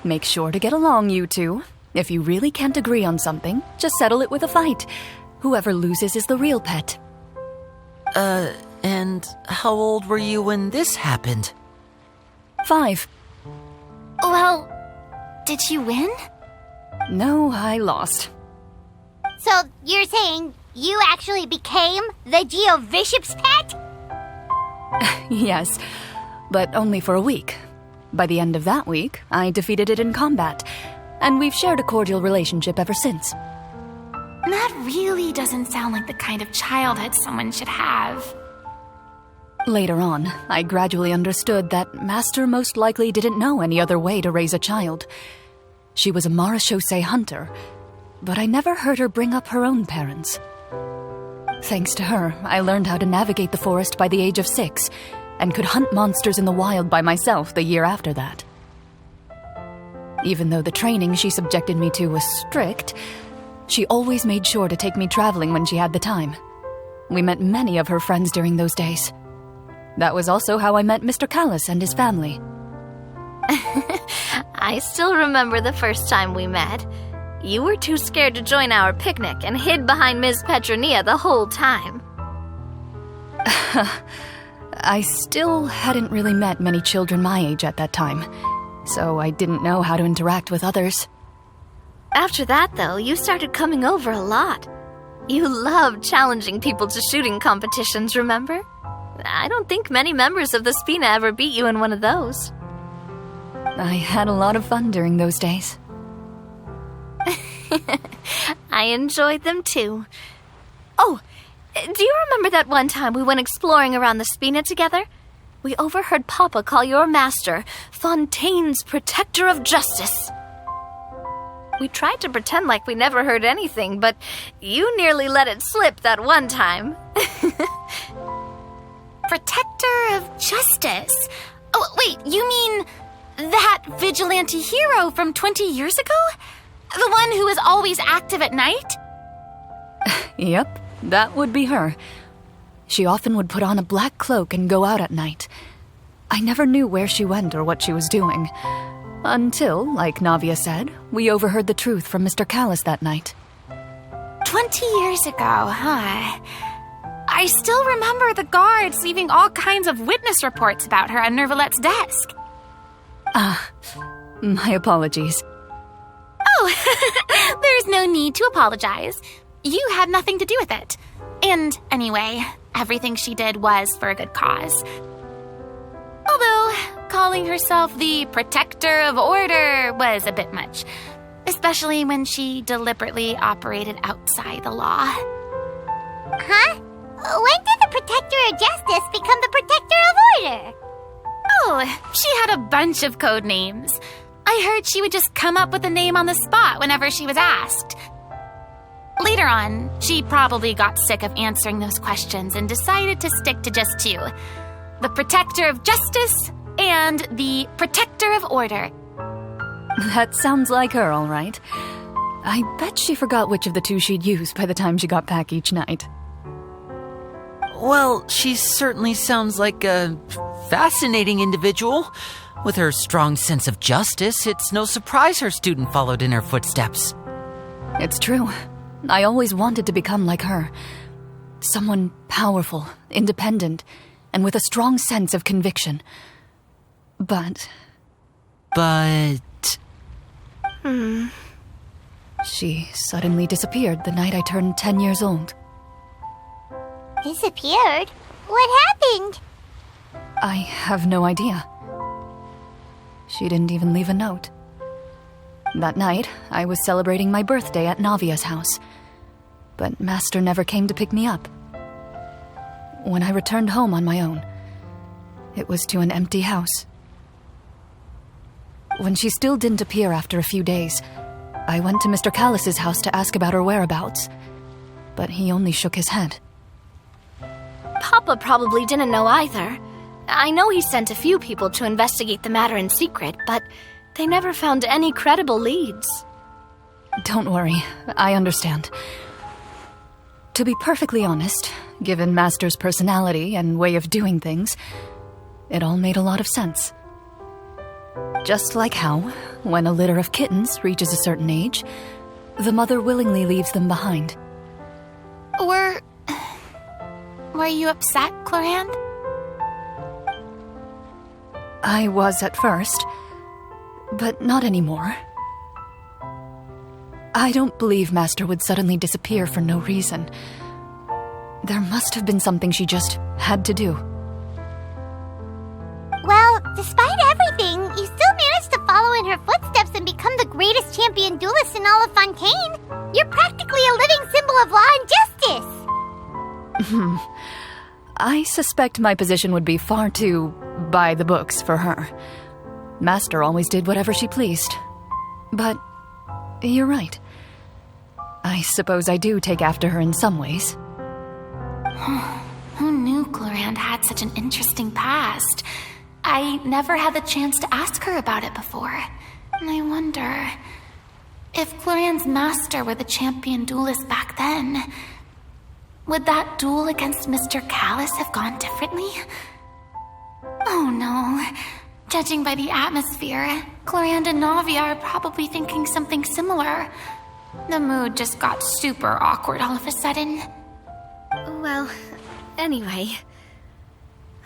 S2: make sure to get along, you two. If you really can't agree on something, just settle it with a fight. Whoever loses is the real pet.
S5: And how old were you when this happened?
S2: 5.
S4: Well, did you win?
S2: No, I lost.
S1: So you're saying you actually became the Geovishap's pet?
S2: Yes, but only for a week. By the end of that week, I defeated it in combat, and we've shared a cordial relationship ever since.
S4: That really doesn't sound like the kind of childhood someone should have.
S2: Later on, I gradually understood that Master most likely didn't know any other way to raise a child. She was a marachose hunter, but I never heard her bring up her own parents. Thanks to her, I learned how to navigate the forest by the age of 6, and could hunt monsters in the wild by myself the year after that. Even though the training she subjected me to was strict, she always made sure to take me traveling when she had the time. We met many of her friends during those days. That was also how I met Mr. Callis and his family.
S3: I still remember the first time we met. You were too scared to join our picnic and hid behind Ms. Petronia the whole time.
S2: I still hadn't really met many children my age at that time, so I didn't know how to interact with others.
S3: After that, though, you started coming over a lot. You loved challenging people to shooting competitions, remember? I don't think many members of the Spina ever beat you in one of those.
S2: I had a lot of fun during those days.
S3: I enjoyed them too. Oh, do you remember that one time we went exploring around the Spina together? We overheard Papa call your master Fontaine's Protector of Justice. We tried to pretend like we never heard anything, but you nearly let it slip that one time.
S4: Protector of Justice? Oh, wait, you mean that vigilante hero from 20 years ago? The one who is always active at night?
S2: Yep, that would be her. She often would put on a black cloak and go out at night. I never knew where she went or what she was doing. Until, like Navia said, we overheard the truth from Mr. Callis that night.
S4: 20 years ago, huh? I still remember the guards leaving all kinds of witness reports about her on Nervalette's desk.
S2: My apologies.
S4: Oh, there's no need to apologize. You had nothing to do with it. And anyway, everything she did was for a good cause. Although, calling herself the Protector of Order was a bit much, especially when she deliberately operated outside the law.
S1: Huh? When did the Protector of Justice become the Protector of Order?
S4: Oh, she had a bunch of code names. I heard she would just come up with a name on the spot whenever she was asked. Later on, she probably got sick of answering those questions and decided to stick to just 2. The Protector of Justice and the Protector of Order.
S2: That sounds like her, all right. I bet she forgot which of the 2 she'd use by the time she got back each night.
S5: Well, she certainly sounds like a fascinating individual. With her strong sense of justice, it's no surprise her student followed in her footsteps.
S2: It's true. I always wanted to become like her. Someone powerful, independent, and with a strong sense of conviction. But... She suddenly disappeared the night I turned 10 years old.
S1: Disappeared? What happened?
S2: I have no idea. She didn't even leave a note. That night, I was celebrating my birthday at Navia's house, but Master never came to pick me up. When I returned home on my own, It was to an empty house. When she still didn't appear after a few days, I went to Mr. Callis's house to ask about her whereabouts, but he only shook his head.
S3: Papa probably didn't know either. I know he sent a few people to investigate the matter in secret, but they never found any credible leads.
S2: Don't worry, I understand. To be perfectly honest, given Master's personality and way of doing things, it all made a lot of sense. Just like how, when a litter of kittens reaches a certain age, the mother willingly leaves them behind.
S4: Were you upset, Clorinde?
S2: I was at first, but not anymore. I don't believe Master would suddenly disappear for no reason. There must have been something she just had to do.
S1: Well, despite everything, you still managed to follow in her footsteps and become the greatest champion duelist in all of Fontaine. You're practically a living symbol of law and justice.
S2: I suspect my position would be far too by the books for her. Master always did whatever she pleased. But you're right. I suppose I do take after her in some ways.
S4: Who knew Clorinde had such an interesting past? I never had the chance to ask her about it before. And I wonder, if Clorinde's master were the champion duelist back then, would that duel against Mr. Callis have gone differently? Oh no. Judging by the atmosphere, Clorinde and Navia are probably thinking something similar. The mood just got super awkward all of a sudden.
S3: Well, anyway.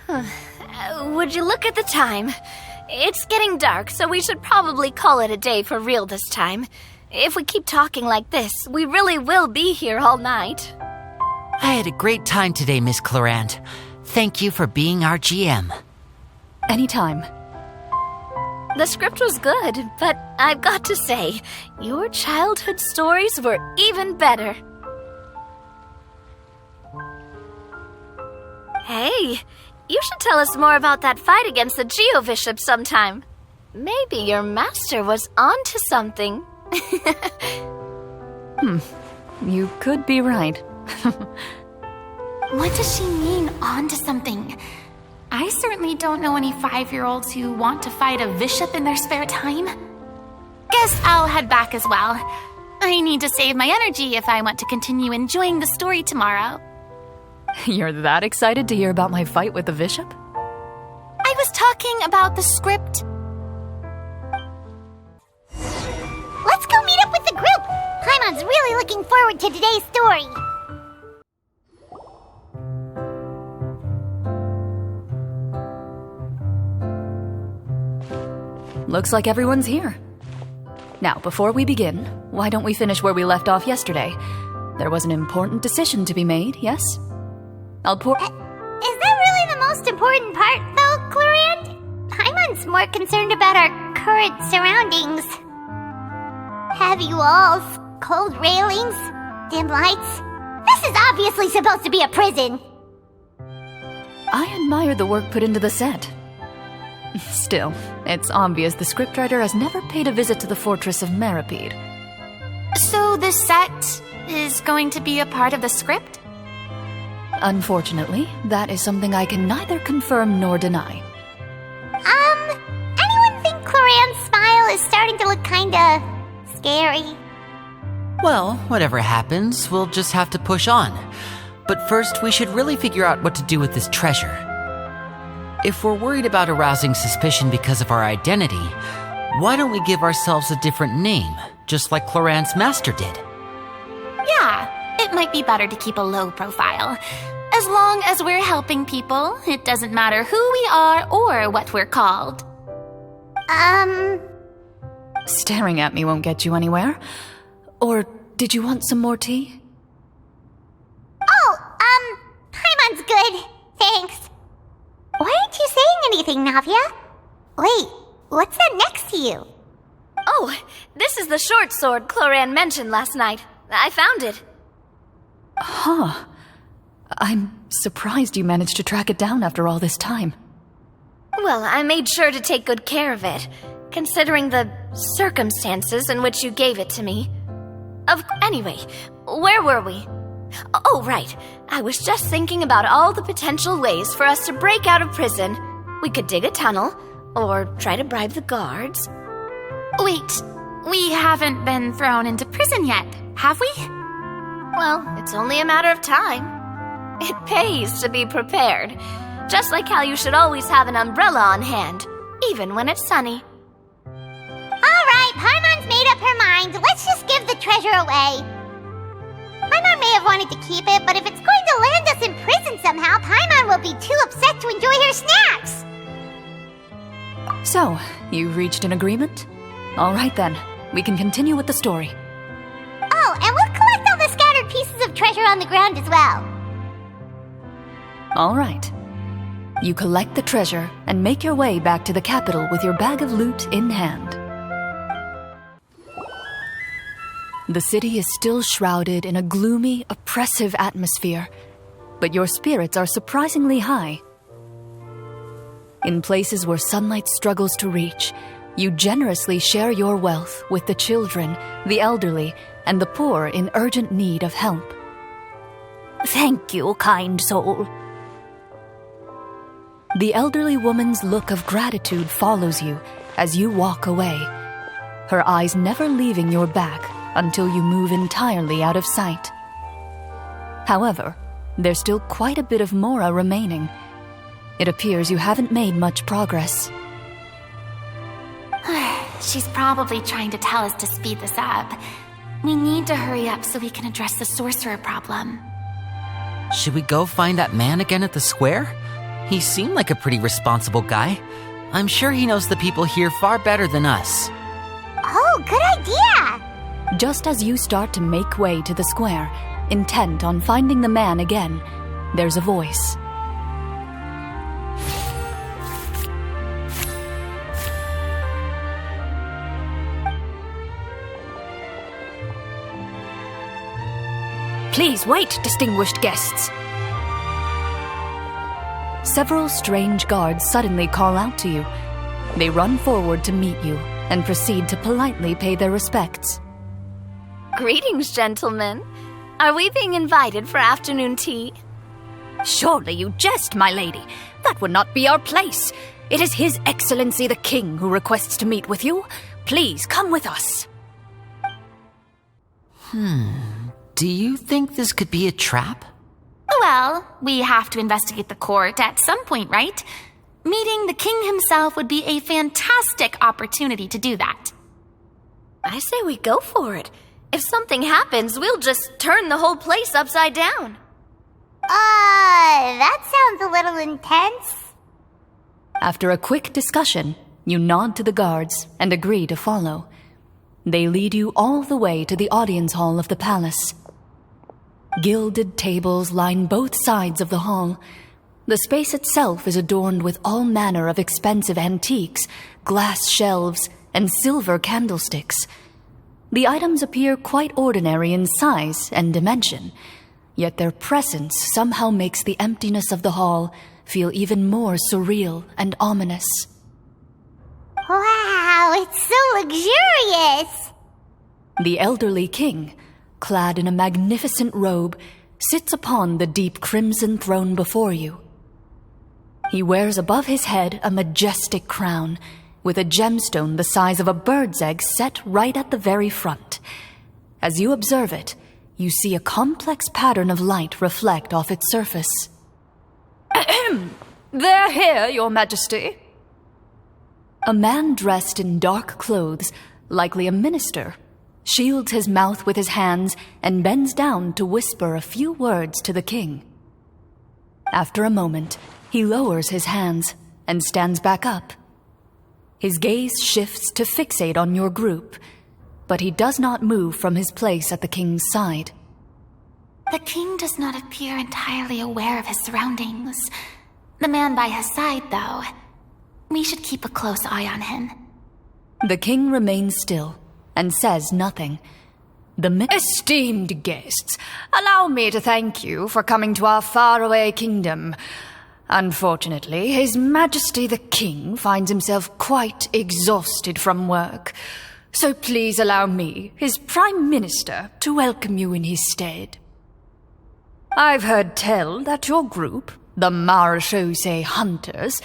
S3: Would you look at the time? It's getting dark, so we should probably call it a day for real this time. If we keep talking like this, we really will be here all night.
S5: I had a great time today, Miss Clorinde. Thank you for being our GM.
S2: Anytime.
S3: The script was good, but I've got to say, your childhood stories were even better. Hey, you should tell us more about that fight against the Geo-Bishop sometime. Maybe your master was onto something.
S2: You could be right.
S4: What does she mean, onto something? I certainly don't know any 5-year-olds who want to fight a bishop in their spare time. Guess I'll head back as well. I need to save my energy if I want to continue enjoying the story tomorrow.
S2: You're that excited to hear about my fight with the bishop?
S4: I was talking about the script.
S1: Let's go meet up with the group. Paimon's really looking forward to today's story.
S2: Looks like everyone's here. Now, before we begin, why don't we finish where we left off yesterday? There was an important decision to be made, yes? I'll pour...
S1: Is that really the most important part, though, Clorinde? Paimon's more concerned about our current surroundings. Heavy walls, cold railings, dim lights. This is obviously supposed to be a prison.
S2: I admire the work put into the set. Still, it's obvious the scriptwriter has never paid a visit to the fortress of Maripede.
S4: So the set is going to be a part of the script?
S2: Unfortunately, that is something I can neither confirm nor deny.
S1: Anyone think Clorinde's smile is starting to look kinda scary?
S5: Well, whatever happens, we'll just have to push on. But first, we should really figure out what to do with this treasure. If we're worried about arousing suspicion because of our identity, why don't we give ourselves a different name, just like Clorinde's master did?
S4: Yeah, it might be better to keep a low profile. As long as we're helping people, it doesn't matter who we are or what we're called.
S2: Staring at me won't get you anywhere. Or did you want some more tea?
S1: Oh, Paimon's good. Thanks. Why aren't you saying anything, Navia? Wait, what's that next to you?
S3: Oh, this is the short sword Clorinde mentioned last night. I found it.
S2: Huh. I'm surprised you managed to track it down after all this time.
S3: Well, I made sure to take good care of it, considering the circumstances in which you gave it to me. Anyway, where were we? Oh, right. I was just thinking about all the potential ways for us to break out of prison. We could dig a tunnel, or try to bribe the guards.
S4: Wait, we haven't been thrown into prison yet, have we?
S3: Well, it's only a matter of time. It pays to be prepared. Just like how you should always have an umbrella on hand, even when it's sunny.
S1: Alright, Paimon's made up her mind. Let's just give the treasure away. Paimon may have wanted to keep it, but if it's going to land us in prison somehow, Paimon will be too upset to enjoy her snacks.
S2: So, you've reached an agreement? All right then, we can continue with the story.
S1: Oh, and we'll collect all the scattered pieces of treasure on the ground as well.
S2: All right. You collect the treasure and make your way back to the capital with your bag of loot in hand. The city is still shrouded in a gloomy, oppressive atmosphere, but your spirits are surprisingly high. In places where sunlight struggles to reach, you generously share your wealth with the children, the elderly, and the poor in urgent need of help.
S1: Thank you, kind soul.
S2: The elderly woman's look of gratitude follows you as you walk away, her eyes never leaving your back until you move entirely out of sight. However, there's still quite a bit of Mora remaining. It appears you haven't made much progress.
S4: She's probably trying to tell us to speed this up. We need to hurry up so we can address the sorcerer problem.
S5: Should we go find that man again at the square? He seemed like a pretty responsible guy. I'm sure he knows the people here far better than us.
S1: Oh, good idea!
S2: Just as you start to make way to the square, intent on finding the man again, there's a voice. Please wait, distinguished guests. Several strange guards suddenly call out to you. They run forward to meet you and proceed to politely pay their respects.
S3: Greetings, gentlemen. Are we being invited for afternoon tea?
S2: Surely you jest, my lady. That would not be our place. It is His Excellency the King who requests to meet with you. Please come with us.
S5: Do you think this could be a trap?
S4: Well, we have to investigate the court at some point, right? Meeting the king himself would be a fantastic opportunity to do that.
S3: I say we go for it. If something happens, we'll just turn the whole place upside down.
S1: That sounds a little intense.
S2: After a quick discussion, you nod to the guards and agree to follow. They lead you all the way to the audience hall of the palace. Gilded tables line both sides of the hall. The space itself is adorned with all manner of expensive antiques, glass shelves, and silver candlesticks. The items appear quite ordinary in size and dimension, yet their presence somehow makes the emptiness of the hall feel even more surreal and ominous.
S1: Wow, it's so luxurious!
S2: The elderly king, clad in a magnificent robe, sits upon the deep crimson throne before you. He wears above his head a majestic crown, with a gemstone the size of a bird's egg set right at the very front. As you observe it, you see a complex pattern of light reflect off its surface.
S8: They're here, Your Majesty.
S2: A man dressed in dark clothes, likely a minister, shields his mouth with his hands and bends down to whisper a few words to the king. After a moment, he lowers his hands and stands back up. His gaze shifts to fixate on your group, but he does not move from his place at the king's side.
S4: The king does not appear entirely aware of his surroundings. The man by his side, though, we should keep a close eye on him.
S2: The king remains still and says nothing.
S8: Esteemed guests, allow me to thank you for coming to our faraway kingdom.
S2: Unfortunately, His Majesty the King finds himself quite exhausted from work. So please allow me, his Prime Minister, to welcome you in his stead. I've heard tell that your group, the maravilloso Hunters,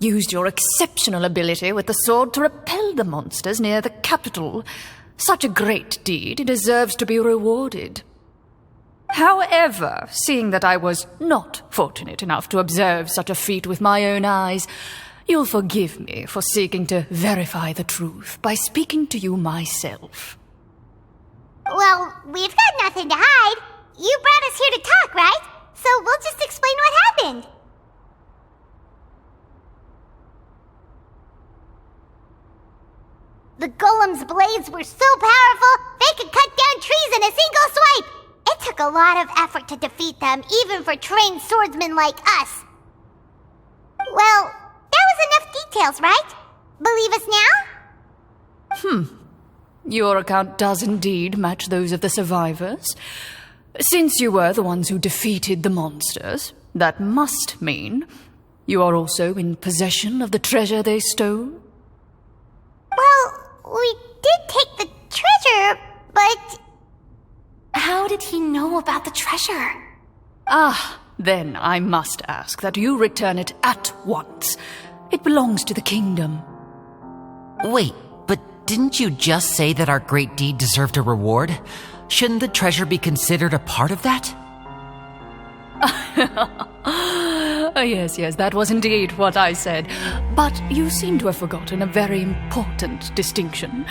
S2: used your exceptional ability with the sword to repel the monsters near the capital. Such a great deed deserves to be rewarded. However, seeing that I was not fortunate enough to observe such a feat with my own eyes, you'll forgive me for seeking to verify the truth by speaking to you myself.
S1: Well, we've got nothing to hide. You brought us here to talk, right? So we'll just explain what happened. The golem's blades were so powerful, they could cut down trees in a single swipe. It took a lot of effort to defeat them, even for trained swordsmen like us. Well, that was enough details, right? Believe us now?
S2: Your account does indeed match those of the survivors. Since you were the ones who defeated the monsters, that must mean you are also in possession of the treasure they stole?
S1: Well, we did take the treasure, but...
S4: How did he know about the treasure?
S2: Then I must ask that you return it at once. It belongs to the kingdom.
S5: Wait, but didn't you just say that our great deed deserved a reward? Shouldn't the treasure be considered a part of that?
S2: Yes, that was indeed what I said. But you seem to have forgotten a very important distinction.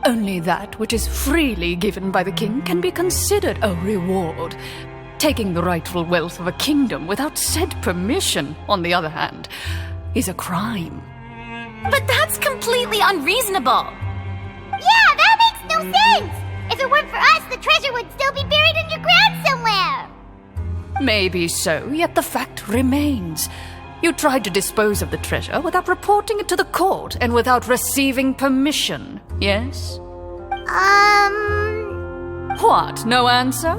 S2: Only that which is freely given by the king can be considered a reward. Taking the rightful wealth of a kingdom without said permission, on the other hand, is a crime.
S4: But that's completely unreasonable.
S1: Yeah, that makes no sense! If it weren't for us, the treasure would still be buried underground somewhere!
S2: Maybe so, yet the fact remains. You tried to dispose of the treasure without reporting it to the court and without receiving permission, yes? What, no answer?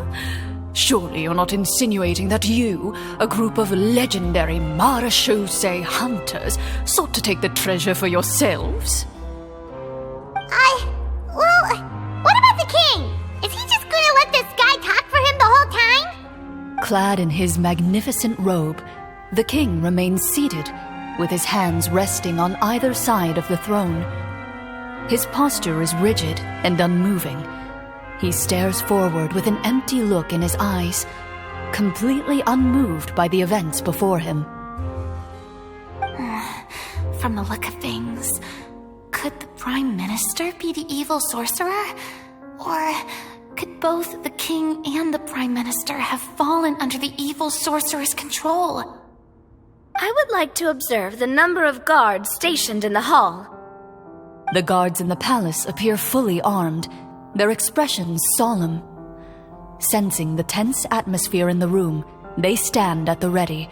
S2: Surely you're not insinuating that you, a group of legendary maravilloso hunters, sought to take the treasure for yourselves?
S1: Well, what about the king? Is he just gonna let this guy talk for him the whole time?
S2: Clad in his magnificent robe, the king remains seated, with his hands resting on either side of the throne. His posture is rigid and unmoving. He stares forward with an empty look in his eyes, completely unmoved by the events before him.
S4: From the look of things, could the Prime Minister be the evil sorcerer? Or could both the king and the Prime Minister have fallen under the evil sorcerer's control?
S3: I would like to observe the number of guards stationed in the hall.
S2: The guards in the palace appear fully armed, their expressions solemn. Sensing the tense atmosphere in the room, they stand at the ready,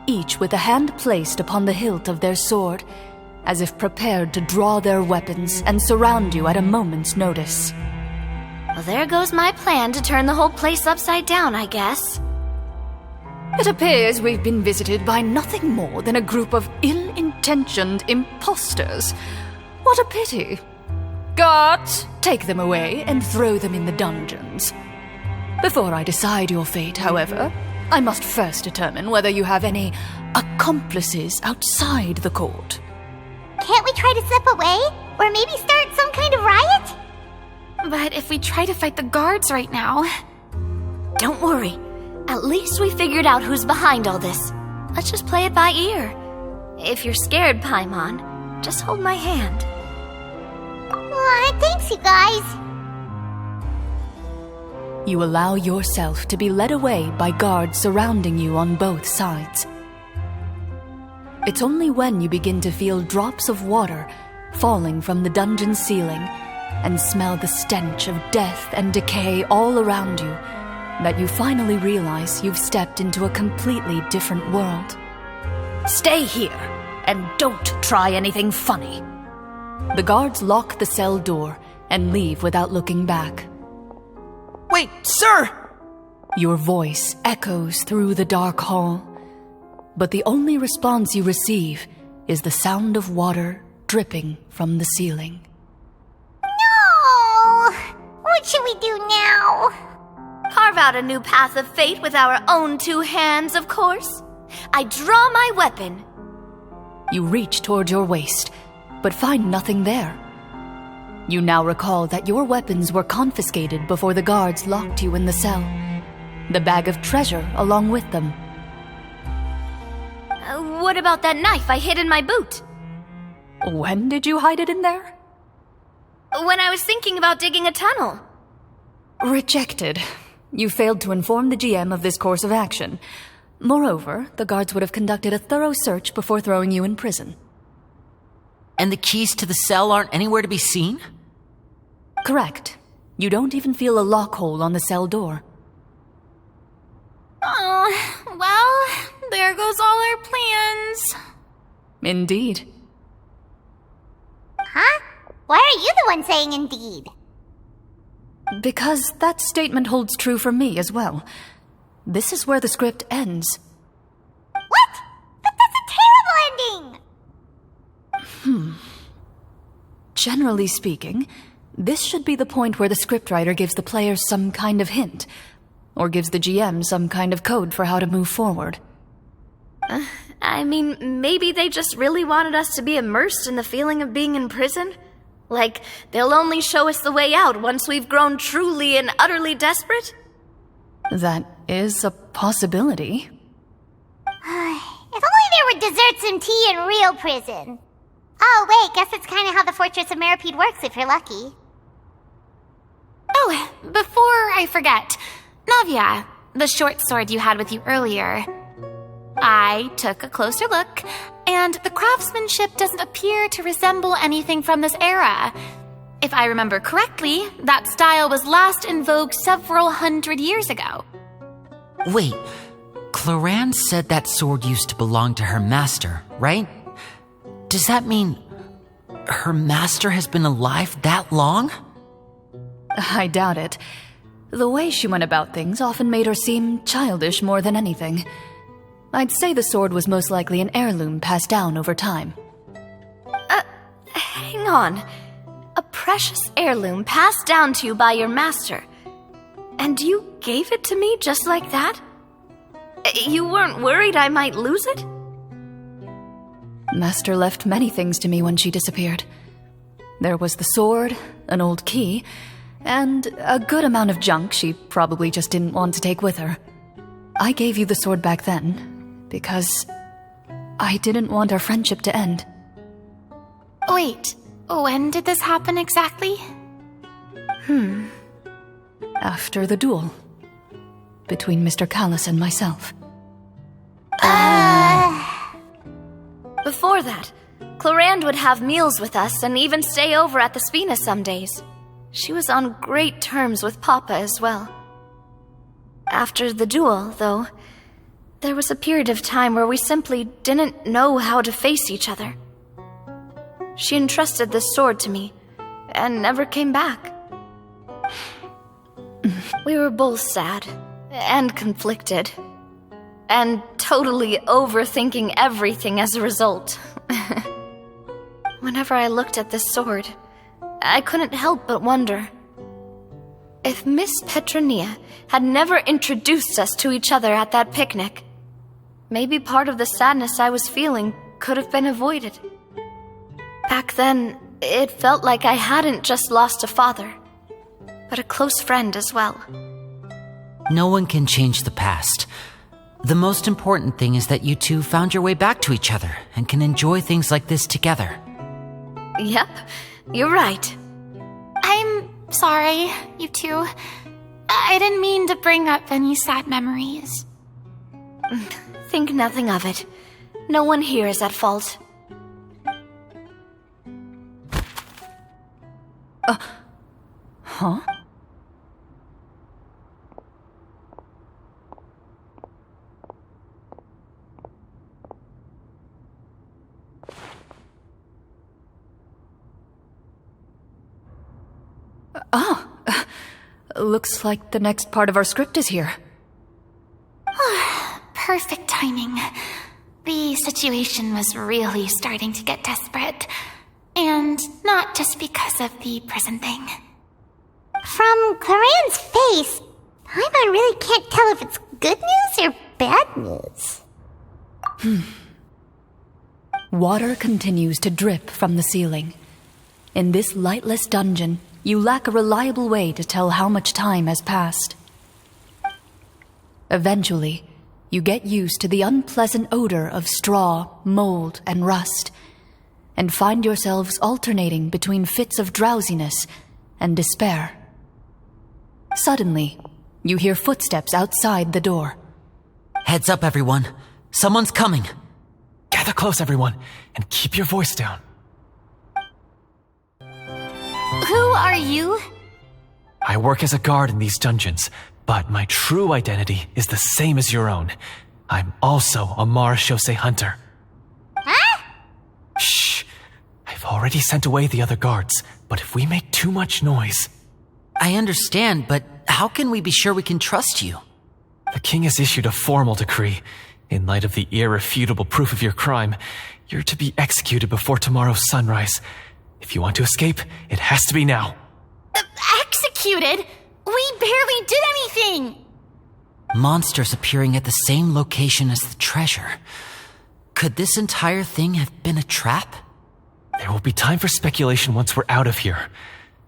S2: each with a hand placed upon the hilt of their sword, as if prepared to draw their weapons and surround you at a moment's notice.
S3: Well, there goes my plan to turn the whole place upside down, I guess.
S2: It appears we've been visited by nothing more than a group of ill-intentioned imposters. What a pity. Guards, take them away and throw them in the dungeons. Before I decide your fate, however, I must first determine whether you have any accomplices outside the court.
S1: Can't we try to slip away? Or maybe start some kind of riot?
S4: But if we try to fight the guards right now...
S3: Don't worry. At least we figured out who's behind all this. Let's just play it by ear. If you're scared, Paimon, just hold my hand.
S1: Thanks, you guys.
S2: You allow yourself to be led away by guards surrounding you on both sides. It's only when you begin to feel drops of water falling from the dungeon ceiling and smell the stench of death and decay all around you that you finally realize you've stepped into a completely different world.
S8: Stay here, and don't try anything funny.
S2: The guards lock the cell door and leave without looking back.
S6: Wait, sir!
S2: Your voice echoes through the dark hall. But the only response you receive is the sound of water dripping from the ceiling.
S1: No! What should we do now?
S3: Carve out a new path of fate with our own two hands, of course. I draw my weapon.
S2: You reach toward your waist, but find nothing there. You now recall that your weapons were confiscated before the guards locked you in the cell. The bag of treasure along with them.
S3: What about that knife I hid in my boot?
S2: When did you hide it in there?
S3: When I was thinking about digging a tunnel.
S2: Rejected. You failed to inform the GM of this course of action. Moreover, the guards would have conducted a thorough search before throwing you in prison.
S5: And the keys to the cell aren't anywhere to be seen?
S2: Correct. You don't even feel a lock hole on the cell door.
S4: Oh, well, there goes all our plans.
S2: Indeed.
S1: Huh? Why are you the one saying indeed?
S2: Because that statement holds true for me as well. This is where the script ends.
S1: What? But that's a terrible ending!
S2: Generally speaking, this should be the point where the scriptwriter gives the players some kind of hint, or gives the GM some kind of code for how to move forward.
S3: I mean, maybe they just really wanted us to be immersed in the feeling of being in prison? Like, they'll only show us the way out once we've grown truly and utterly desperate?
S2: That is a possibility.
S1: If only there were desserts and tea in real prison. Oh, wait, guess it's kind of how the Fortress of Meripede works if you're lucky.
S4: Oh, before I forget, Navia, the short sword you had with you earlier. I took a closer look, and the craftsmanship doesn't appear to resemble anything from this era. If I remember correctly, that style was last in vogue several hundred years ago.
S5: Wait, Clorinde said that sword used to belong to her master, right? Does that mean her master has been alive that long?
S2: I doubt it. The way she went about things often made her seem childish more than anything. I'd say the sword was most likely an heirloom passed down over time.
S3: Hang on. A precious heirloom passed down to you by your master. And you gave it to me just like that? You weren't worried I might lose it?
S2: Master left many things to me when she disappeared. There was the sword, an old key, and a good amount of junk she probably just didn't want to take with her. I gave you the sword back then, because I didn't want our friendship to end.
S4: Wait, when did this happen exactly?
S2: After the duel. Between Mr. Callis and myself.
S3: Before that, Clorinde would have meals with us and even stay over at the Spina some days. She was on great terms with Papa as well. After the duel, though, there was a period of time where we simply didn't know how to face each other. She entrusted this sword to me, and never came back. We were both sad, and conflicted, and totally overthinking everything as a result. Whenever I looked at this sword, I couldn't help but wonder if Miss Petronia had never introduced us to each other at that picnic. Maybe part of the sadness I was feeling could have been avoided. Back then, it felt like I hadn't just lost a father, but a close friend as well.
S5: No one can change the past. The most important thing is that you two found your way back to each other and can enjoy things like this together.
S3: Yep, you're right.
S4: I'm sorry, you two. I didn't mean to bring up any sad memories.
S3: Think nothing of it. No one here is at fault.
S2: Huh? Looks like the next part of our script is here.
S4: Perfect timing. The situation was really starting to get desperate. And not just because of the prison thing.
S1: From Clorinde's face, Paimon really can't tell if it's good news or bad news.
S2: Water continues to drip from the ceiling. In this lightless dungeon, you lack a reliable way to tell how much time has passed. Eventually, you get used to the unpleasant odor of straw, mold, and rust, and find yourselves alternating between fits of drowsiness and despair. Suddenly, you hear footsteps outside the door.
S5: Heads up, everyone. Someone's coming.
S6: Gather close, everyone, and keep your voice down.
S4: Who are you?
S6: I work as a guard in these dungeons, but my true identity is the same as your own. I'm also a marashose hunter.
S1: Huh?
S6: Shh! I've already sent away the other guards, but if we make too much noise...
S5: I understand, but how can we be sure we can trust you?
S6: The king has issued a formal decree. In light of the irrefutable proof of your crime, you're to be executed before tomorrow's sunrise. If you want to escape, it has to be now.
S4: Executed? We barely did anything!
S5: Monsters appearing at the same location as the treasure. Could this entire thing have been a trap?
S6: There will be time for speculation once we're out of here.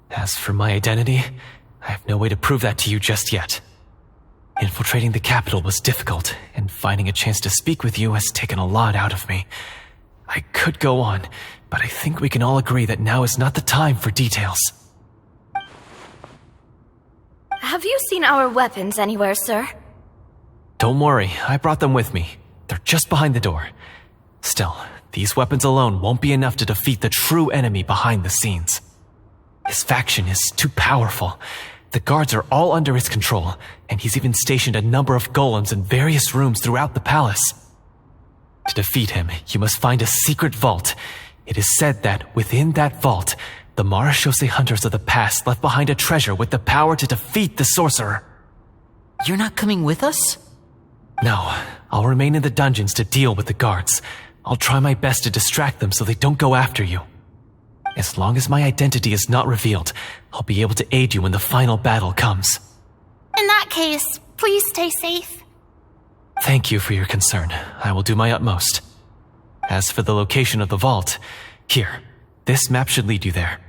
S6: As for my identity, I have no way to prove that to you just yet. Infiltrating the capital was difficult, and finding a chance to speak with you has taken a lot out of me. I could go on, but I think we can all agree that now is not the time for details.
S3: Have you seen our weapons anywhere, sir?
S6: Don't worry, I brought them with me. They're just behind the door. Still, these weapons alone won't be enough to defeat the true enemy behind the scenes. His faction is too powerful. The guards are all under his control, and he's even stationed a number of golems in various rooms throughout the palace. To defeat him, you must find a secret vault. It is said that within that vault, the marashose hunters of the past left behind a treasure with the power to defeat the sorcerer.
S5: You're not coming with us?
S6: No, I'll remain in the dungeons to deal with the guards. I'll try my best to distract them so they don't go after you. As long as my identity is not revealed, I'll be able to aid you when the final battle comes.
S4: In that case, please stay safe.
S6: Thank you for your concern. I will do my utmost. As for the location of the vault, here, this map should lead you there.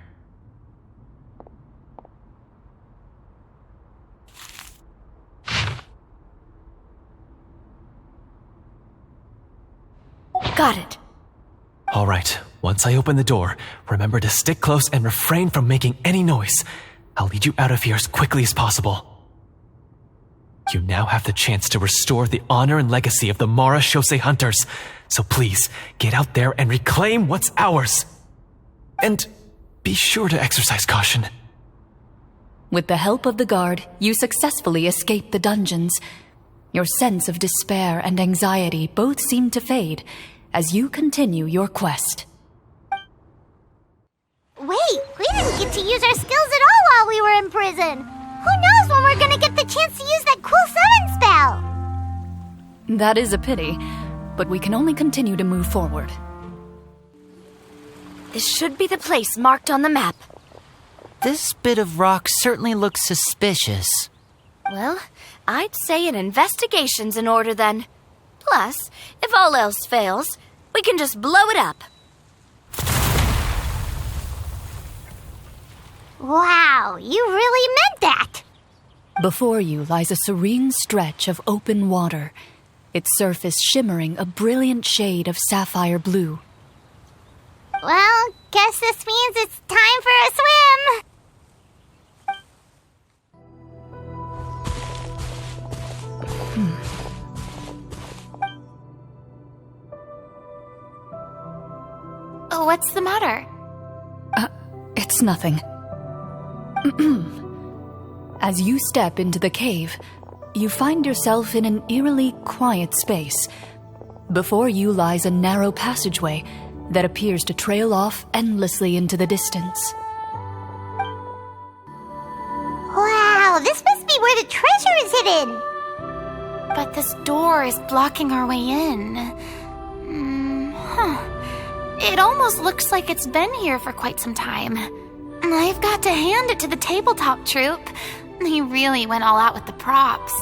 S3: Got it.
S6: All right, once I open the door, remember to stick close and refrain from making any noise. I'll lead you out of here as quickly as possible. You now have the chance to restore the honor and legacy of the marashose hunters. So please, get out there and reclaim what's ours. And be sure to exercise caution.
S2: With the help of the guard, you successfully escape the dungeons. Your sense of despair and anxiety both seem to fade as you continue your quest.
S1: Wait, we didn't get to use our skills at all while we were in prison. Who knows when we're gonna get the chance to use that cool summon spell?
S2: That is a pity, but we can only continue to move forward.
S3: This should be the place marked on the map.
S5: This bit of rock certainly looks suspicious.
S3: Well, I'd say an investigation's in order then. Plus, if all else fails, we can just blow it up.
S1: Wow, you really meant that!
S2: Before you lies a serene stretch of open water, its surface shimmering a brilliant shade of sapphire blue.
S1: Well, guess this means it's time for a swim!
S4: What's the matter?
S2: It's nothing. As you step into the cave, you find yourself in an eerily quiet space. Before you lies a narrow passageway that appears to trail off endlessly into the distance.
S1: Wow, this must be where the treasure is hidden!
S4: But this door is blocking our way in. It almost looks like it's been here for quite some time. I've got to hand it to the tabletop troupe. They really went all out with the props.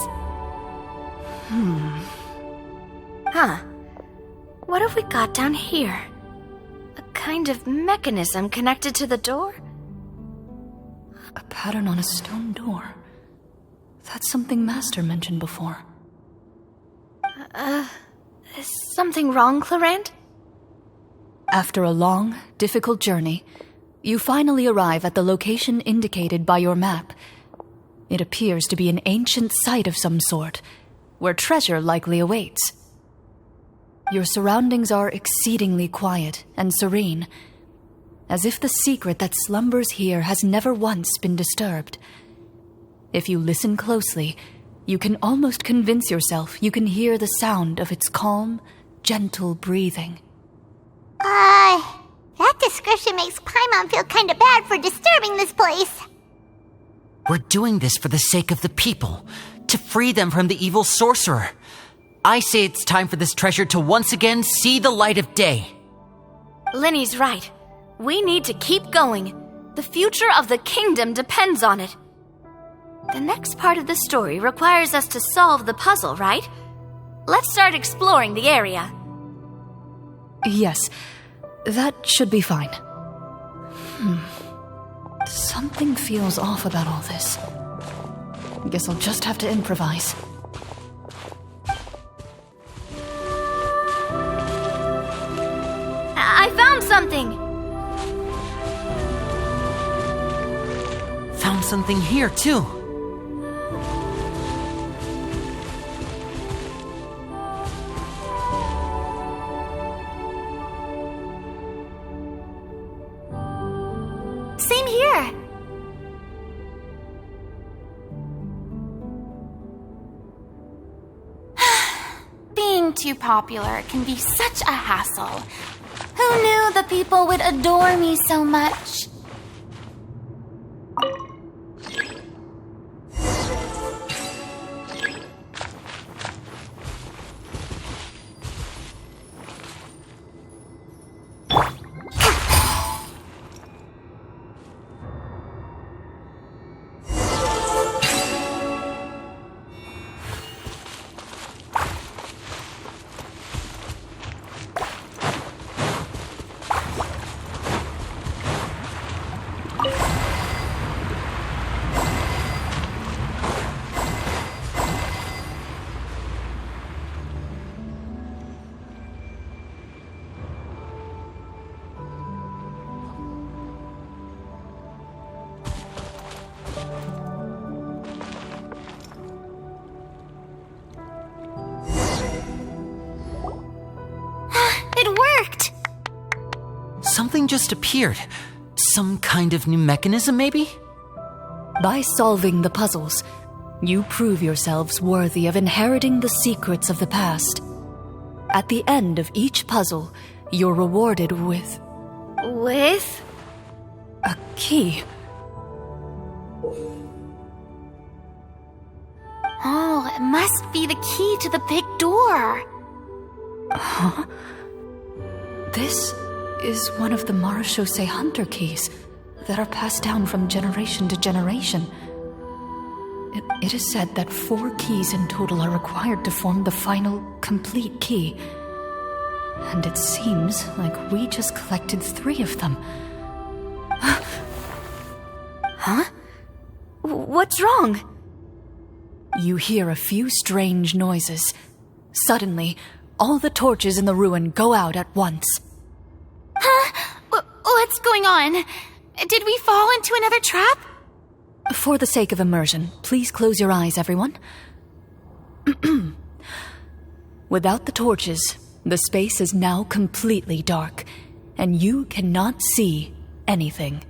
S3: Huh. What have we got down here? A kind of mechanism connected to the door?
S2: A pattern on a stone door. That's something Master mentioned before.
S3: Is something wrong, Clorinde?
S2: After a long, difficult journey, you finally arrive at the location indicated by your map. It appears to be an ancient site of some sort, where treasure likely awaits. Your surroundings are exceedingly quiet and serene, as if the secret that slumbers here has never once been disturbed. If you listen closely, you can almost convince yourself you can hear the sound of its calm, gentle breathing.
S1: That description makes Paimon feel kinda bad for disturbing this place.
S5: We're doing this for the sake of the people, to free them from the evil sorcerer. I say it's time for this treasure to once again see the light of day.
S3: Linny's right. We need to keep going. The future of the kingdom depends on it. The next part of the story requires us to solve the puzzle, right? Let's start exploring the area.
S2: Yes, that should be fine. Something feels off about all this. Guess I'll just have to improvise.
S3: I found something!
S5: Found something here, too.
S4: Same here. Being too popular can be such a hassle. Who knew the people would adore me so much?
S5: Something just appeared. Some kind of new mechanism, maybe?
S2: By solving the puzzles, you prove yourselves worthy of inheriting the secrets of the past. At the end of each puzzle, you're rewarded with...
S3: With?
S2: a key.
S4: Oh, it must be the key to the big door.
S2: Huh? This is one of the maravilloso hunter keys that are passed down from generation to generation. It is said that 4 keys in total are required to form the final, complete key. And it seems like we just collected 3 of them.
S3: Huh? What's wrong?
S2: You hear a few strange noises. Suddenly, all the torches in the ruin go out at once.
S4: Huh? What's going on? Did we fall into another trap?
S2: For the sake of immersion, please close your eyes, everyone. Without the torches, the space is now completely dark, and you cannot see anything.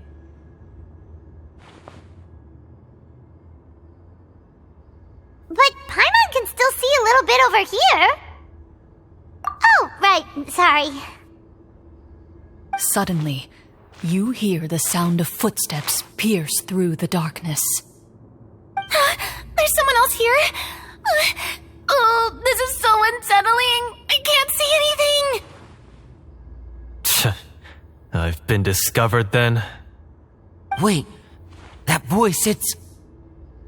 S1: But Paimon can still see a little bit over here. Oh, right, sorry.
S2: Suddenly, you hear the sound of footsteps pierce through the darkness.
S4: There's someone else here? Oh, this is so unsettling. I can't see anything.
S6: been discovered then?
S5: Wait, that voice, it's...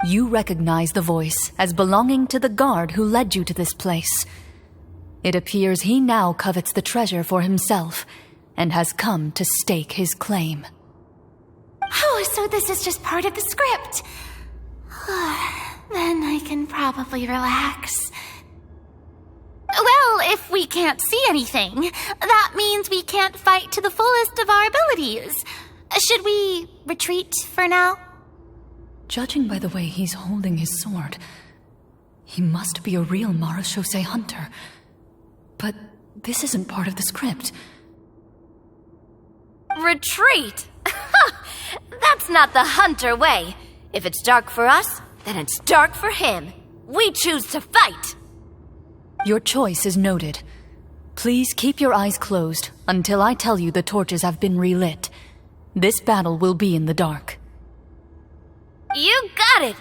S2: You recognize the voice as belonging to the guard who led you to this place. It appears he now covets the treasure for himself and has come to stake his claim.
S4: Oh, so this is just part of the script. Then I can probably relax. Well, if we can't see anything, that means we can't fight to the fullest of our abilities. Should we retreat for now?
S2: Judging by the way he's holding his sword, he must be a real Marashose hunter. But this isn't part of the script.
S3: Retreat? That's not the hunter way. If it's dark for us, then it's dark for him. We choose to fight.
S2: Your choice is noted. Please keep your eyes closed until I tell you the torches have been relit. This battle will be in the dark.
S3: You got it!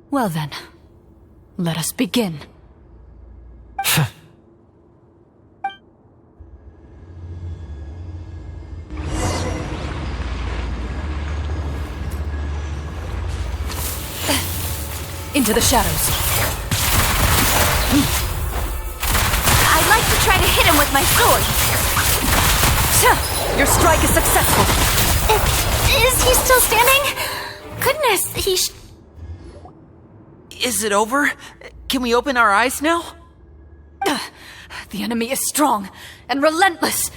S2: Well then, let us begin. Into the shadows.
S3: I'd like to try to hit him with my sword.
S2: Your strike is successful.
S4: Is he still standing? Goodness,
S5: Is it over? Can we open our eyes now?
S2: The enemy is strong and relentless,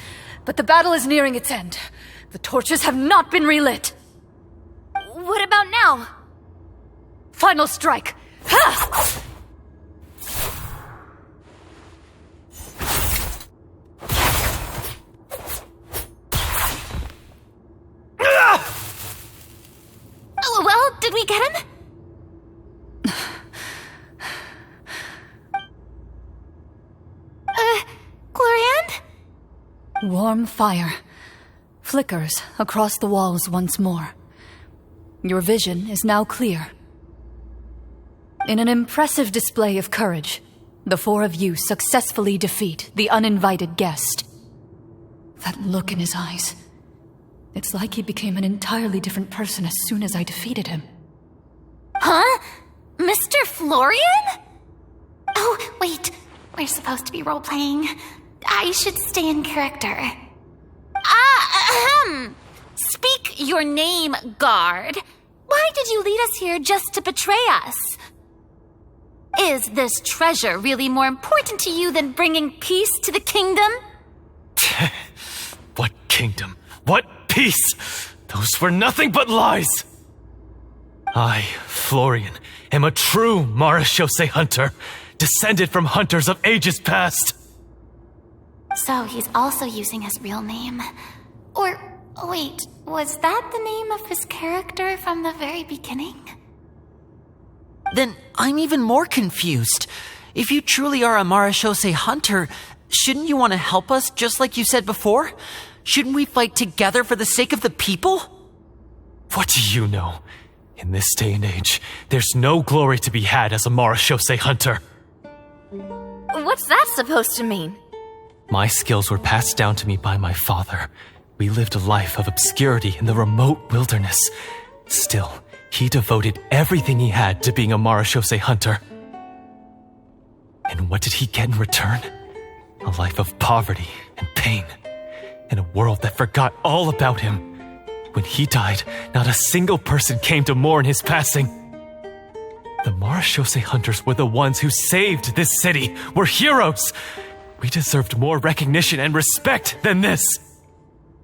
S2: but the battle is nearing its end. The torches have not been relit.
S3: What about now?
S2: Final strike. Ha!
S4: Well, did we get him? Glorian?
S2: Warm fire flickers across the walls once more. Your vision is now clear. In an impressive display of courage, the four of you successfully defeat the uninvited guest. That look in his eyes. It's like he became an entirely different person as soon as I defeated him.
S4: Huh? Mr. Florian? Oh, wait. We're supposed to be role-playing. I should stay in character. Speak your name, guard. Why did you lead us here just to betray us? Is this treasure really more important to you than bringing peace to the kingdom?
S6: What kingdom? What peace? Those were nothing but lies! I, Florian, am a true Marashose hunter, descended from hunters of ages past.
S4: So he's also using his real name. Or, wait, was that the name of his character from the very beginning?
S5: Then I'm even more confused. If you truly are a Marashose hunter, shouldn't you want to help us just like you said before? Shouldn't we fight together for the sake of the people?
S6: What do you know? In this day and age, there's no glory to be had as a Marashose hunter.
S3: What's that supposed to mean?
S6: My skills were passed down to me by my father. We lived a life of obscurity in the remote wilderness. Still, he devoted everything he had to being a Marashose hunter. And what did he get in return? A life of poverty and pain. In a world that forgot all about him. When he died, not a single person came to mourn his passing. The Marashose hunters were the ones who saved this city, were heroes. We deserved more recognition and respect than this.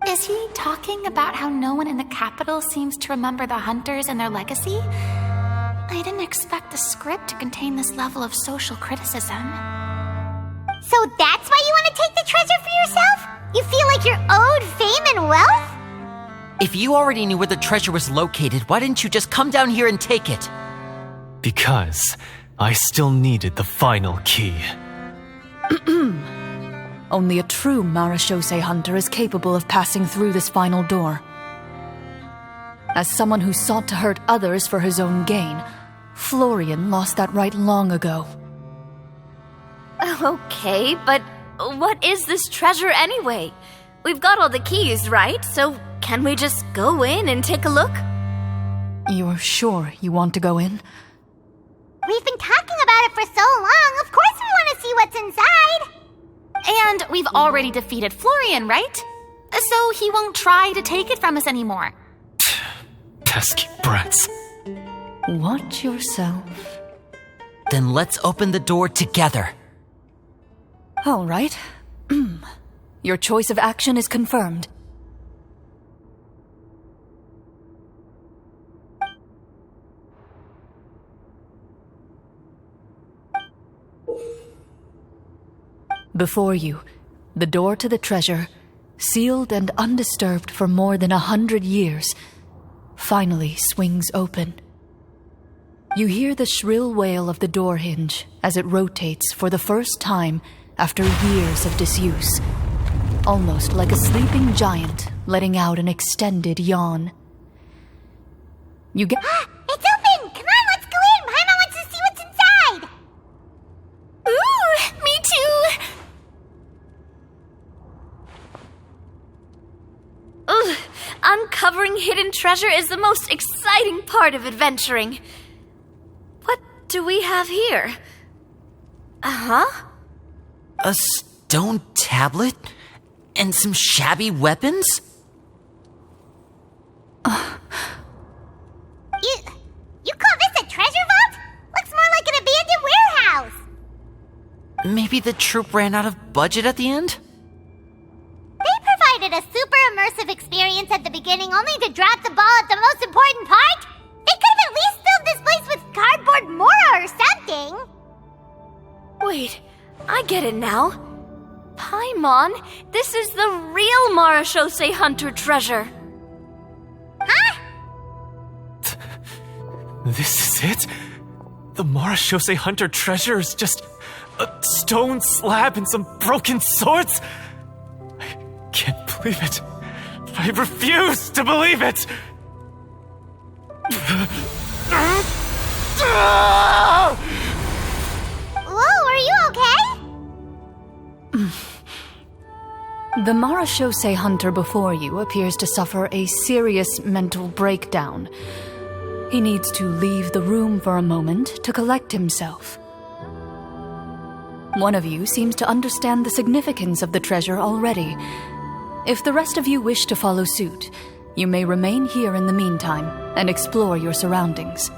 S4: Is he talking about how no one in the capital seems to remember the hunters and their legacy? I didn't expect the script to contain this level of social criticism.
S1: So that's why you want to take the treasure for yourself? You feel like you're owed fame and wealth?
S5: If you already knew where the treasure was located, why didn't you just come down here and take it?
S6: Because I still needed the final key.
S2: Only a true Marashose hunter is capable of passing through this final door. As someone who sought to hurt others for his own gain, Florian lost that right long ago.
S3: Okay, but what is this treasure anyway? we've got all the keys, right? So can we just go in and take a look?
S2: You're sure you want to go in?
S1: We've been talking about it for so long. Of course we want to see what's inside.
S4: And we've already defeated Florian, right? So he won't try to take it from us anymore.
S6: Pesky brats.
S2: Watch yourself.
S5: Then let's open the door together.
S2: All right. Your choice of action is confirmed. Before you, the door to the treasure, sealed and undisturbed for more than 100 years, finally swings open. You hear the shrill wail of the door hinge as it rotates for the first time after years of disuse, almost like a sleeping giant letting out an extended yawn. You get...
S1: It's open! Come on, let's go in! Paimon wants to see what's inside!
S4: Ooh, me too!
S3: Ugh, uncovering hidden treasure is the most exciting part of adventuring. What do we have here? Uh-huh.
S5: A stone tablet? And some shabby weapons?
S1: You call this a treasure vault? Looks more like an abandoned warehouse.
S5: Maybe the troop ran out of budget at the end?
S1: They provided a super immersive experience at the beginning only to drop the ball at the most important part. They could have at least filled this place with cardboard Mora or something.
S3: Wait, I get it now. Paimon, this is the real Marachose Hunter treasure.
S1: Huh?
S6: This is it? The Marachose Hunter treasure is just a stone slab and some broken swords? I can't believe it. I refuse to believe it!
S1: Whoa, are you okay?
S2: The Marachose Hunter before you appears to suffer a serious mental breakdown. He needs to leave the room for a moment to collect himself. One of you seems to understand the significance of the treasure already. If the rest of you wish to follow suit, you may remain here in the meantime and explore your surroundings.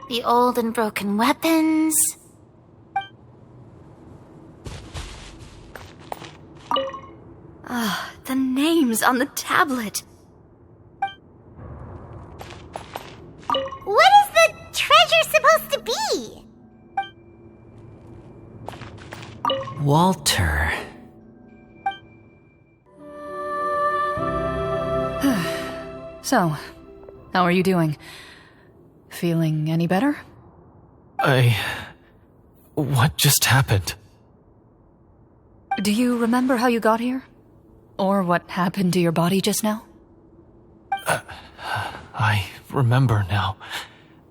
S4: The old and broken weapons.
S3: The names on the tablet.
S1: What is the treasure supposed to be?
S5: Walter.
S2: So, how are you doing? Feeling any better?
S6: What just happened?
S2: Do you remember how you got here? Or what happened to your body just now?
S6: I remember now.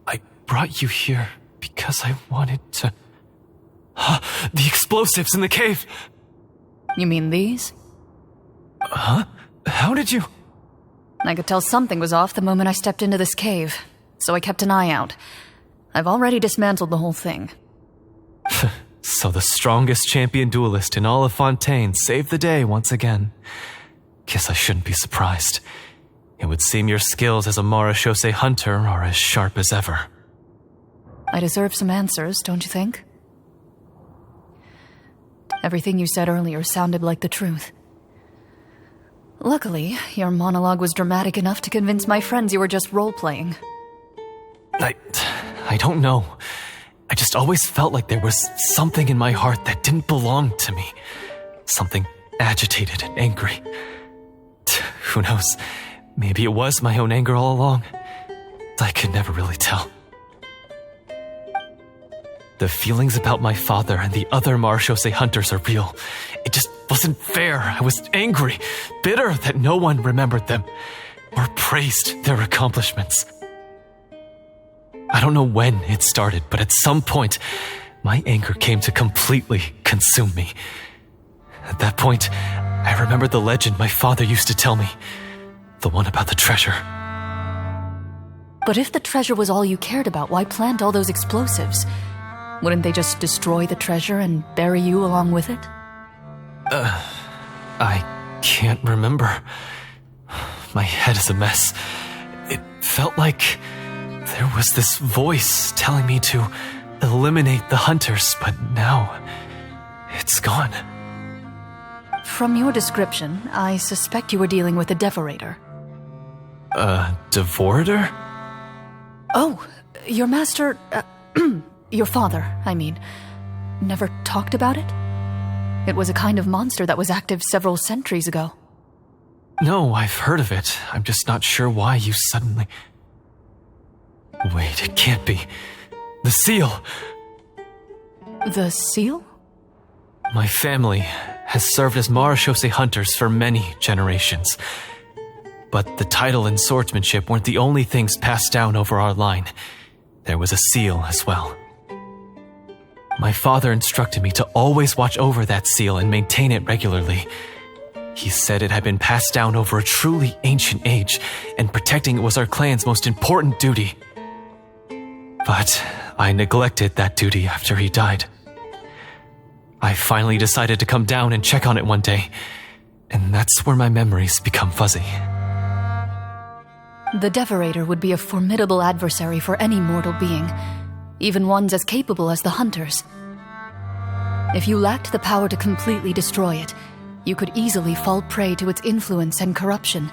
S6: I brought you here because I wanted to... The explosives in the cave!
S2: You mean these?
S6: Huh? How did you...
S2: I could tell something was off the moment I stepped into this cave, so I kept an eye out. I've already dismantled the whole thing.
S6: So the strongest champion duelist in all of Fontaine saved the day once again. Guess I shouldn't be surprised. It would seem your skills as a Marachose hunter are as sharp as ever.
S2: I deserve some answers, don't you think? Everything you said earlier sounded like the truth. Luckily, your monologue was dramatic enough to convince my friends you were just role-playing.
S6: I don't know. I just always felt like there was something in my heart that didn't belong to me. Something agitated and angry. Who knows? Maybe it was my own anger all along. I could never really tell. The feelings about my father and the other Marachose hunters are real. It just wasn't fair. I was angry, bitter that no one remembered them or praised their accomplishments. I don't know when it started, but at some point, my anger came to completely consume me. At that point, I remembered the legend my father used to tell me. The one about the treasure.
S2: But if the treasure was all you cared about, why plant all those explosives? Wouldn't they just destroy the treasure and bury you along with it?
S6: I can't remember. My head is a mess. It felt like there was this voice telling me to eliminate the hunters, but now it's gone.
S2: From your description, I suspect you were dealing with a devorator.
S6: Devorator?
S2: Oh, your master... your father, I mean, never talked about it? It was a kind of monster that was active several centuries ago.
S6: No, I've heard of it. I'm just not sure why you suddenly... Wait, it can't be. The seal!
S2: The seal?
S6: My family has served as marachose hunters for many generations. But the title and swordsmanship weren't the only things passed down over our line. There was a seal as well. My father instructed me to always watch over that seal and maintain it regularly. He said it had been passed down over a truly ancient age, and protecting it was our clan's most important duty. But I neglected that duty after he died. I finally decided to come down and check on it one day, and that's where my memories become fuzzy.
S2: The Devorator would be a formidable adversary for any mortal being, even ones as capable as the Hunters. If you lacked the power to completely destroy it, you could easily fall prey to its influence and corruption.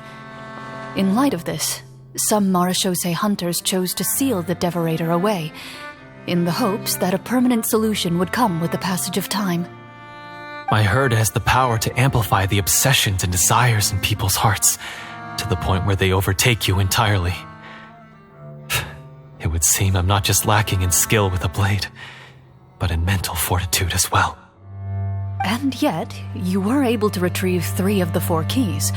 S2: In light of this, some marachose hunters chose to seal the Devorator away, in the hopes that a permanent solution would come with the passage of time.
S6: My herd has the power to amplify the obsessions and desires in people's hearts, to the point where they overtake you entirely. It would seem I'm not just lacking in skill with a blade, but in mental fortitude as well.
S2: And yet, you were able to retrieve 3 of the 4 keys.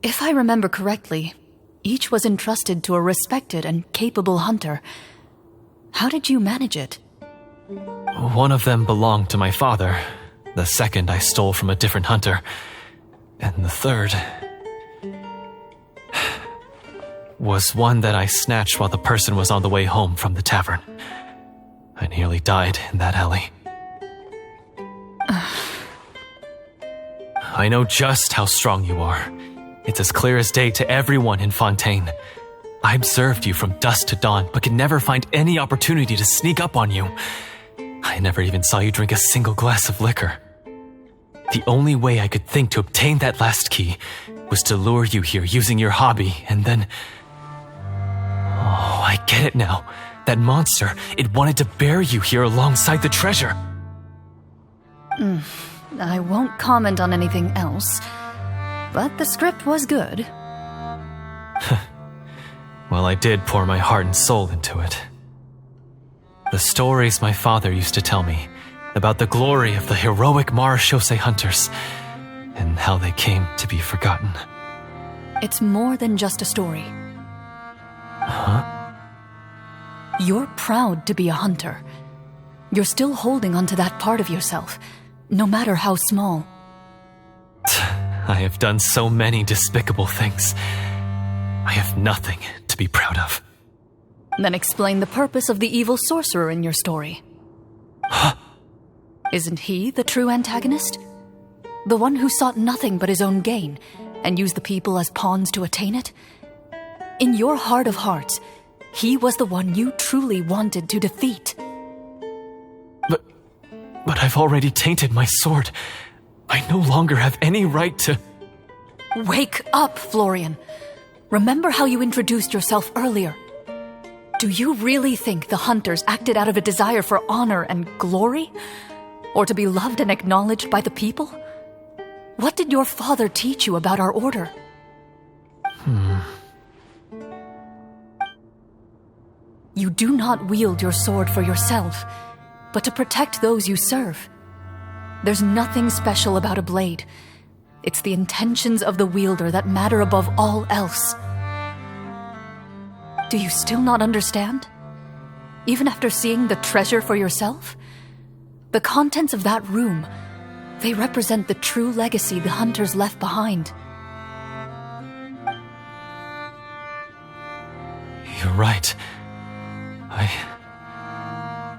S2: If I remember correctly, each was entrusted to a respected and capable hunter. How did you manage it?
S6: One of them belonged to my father. The second I stole from a different hunter. And the third... was one that I snatched while the person was on the way home from the tavern. I nearly died in that alley. I know just how strong you are. It's as clear as day to everyone in Fontaine. I observed you from dusk to dawn, but could never find any opportunity to sneak up on you. I never even saw you drink a single glass of liquor. The only way I could think to obtain that last key was to lure you here using your hobby, and then... Oh, I get it now. That monster, it wanted to bury you here alongside the treasure.
S2: I won't comment on anything else, but the script was good.
S6: Well, I did pour my heart and soul into it. The stories my father used to tell me about the glory of the heroic marachose hunters and how they came to be forgotten.
S2: It's more than just a story.
S6: Huh?
S2: You're proud to be a hunter. You're still holding onto that part of yourself, no matter how small.
S6: I have done so many despicable things. I have nothing to be proud of.
S2: Then explain the purpose of the evil sorcerer in your story.
S6: Huh?
S2: Isn't he the true antagonist? The one who sought nothing but his own gain, and used the people as pawns to attain it? In your heart of hearts, he was the one you truly wanted to defeat.
S6: But I've already tainted my sword. I no longer have any right to...
S2: Wake up, Florian. Remember how you introduced yourself earlier. Do you really think the hunters acted out of a desire for honor and glory? Or to be loved and acknowledged by the people? What did your father teach you about our order? You do not wield your sword for yourself, but to protect those you serve. There's nothing special about a blade. It's the intentions of the wielder that matter above all else. Do you still not understand? Even after seeing the treasure for yourself? The contents of that room, they represent the true legacy the hunters left behind.
S6: You're right.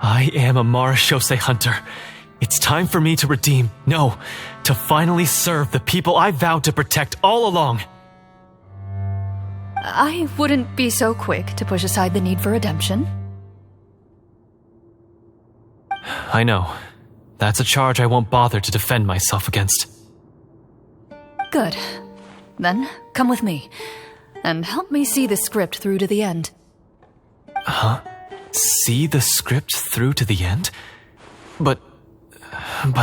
S6: I am a marashose hunter. It's time for me to to finally serve the people I vowed to protect all along.
S2: I wouldn't be so quick to push aside the need for redemption.
S6: I know. That's a charge I won't bother to defend myself against.
S2: Good. Then, come with me, and help me see the script through to the end.
S6: Huh? See the script through to the end? But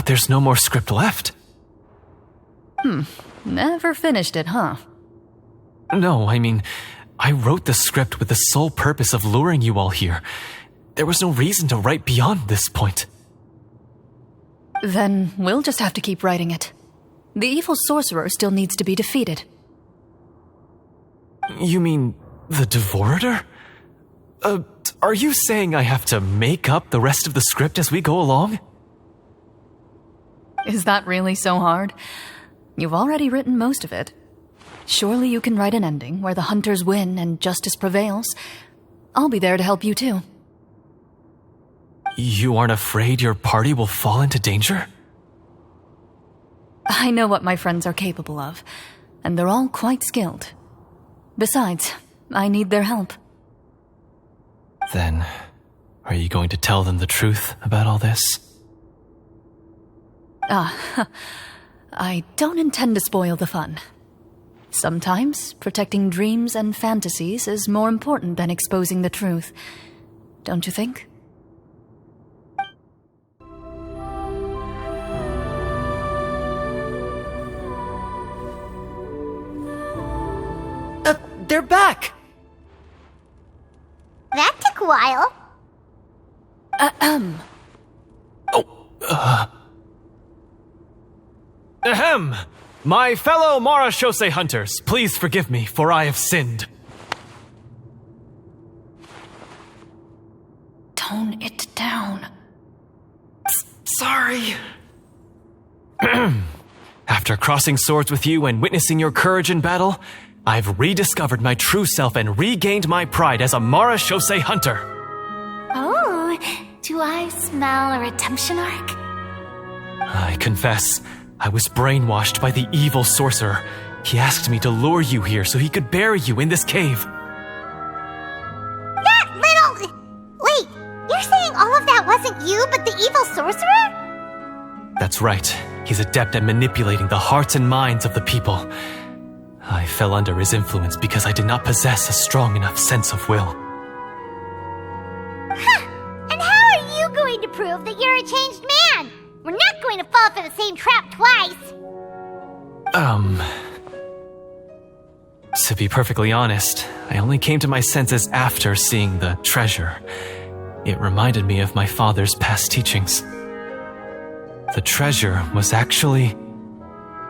S6: there's no more script left.
S2: Never finished it, huh?
S6: No, I mean, I wrote the script with the sole purpose of luring you all here. There was no reason to write beyond this point.
S2: Then we'll just have to keep writing it. The evil sorcerer still needs to be defeated.
S6: You mean the Devorator? Are you saying I have to make up the rest of the script as we go along?
S2: Is that really so hard? You've already written most of it. Surely you can write an ending where the hunters win and justice prevails. I'll be there to help you too.
S6: You aren't afraid your party will fall into danger?
S2: I know what my friends are capable of, and they're all quite skilled. Besides, I need their help.
S6: Then, are you going to tell them the truth about all this?
S2: I don't intend to spoil the fun. Sometimes, protecting dreams and fantasies is more important than exposing the truth. Don't you think?
S5: They're back!
S1: That took a while.
S6: Ahem! My fellow marashose hunters, please forgive me, for I have sinned.
S4: Tone it down.
S6: Sorry. After crossing swords with you and witnessing your courage in battle, I've rediscovered my true self and regained my pride as a marashose hunter.
S4: Oh, do I smell a redemption arc?
S6: I confess, I was brainwashed by the evil sorcerer. He asked me to lure you here so he could bury you in this cave.
S1: That little... Wait, you're saying all of that wasn't you, but the evil sorcerer?
S6: That's right. He's adept at manipulating the hearts and minds of the people. I fell under his influence because I did not possess a strong enough sense of will.
S1: Huh. And how are you going to prove that you're a changed man? We're not going to fall for the same trap twice.
S6: To be perfectly honest, I only came to my senses after seeing the treasure. It reminded me of my father's past teachings. The treasure was actually...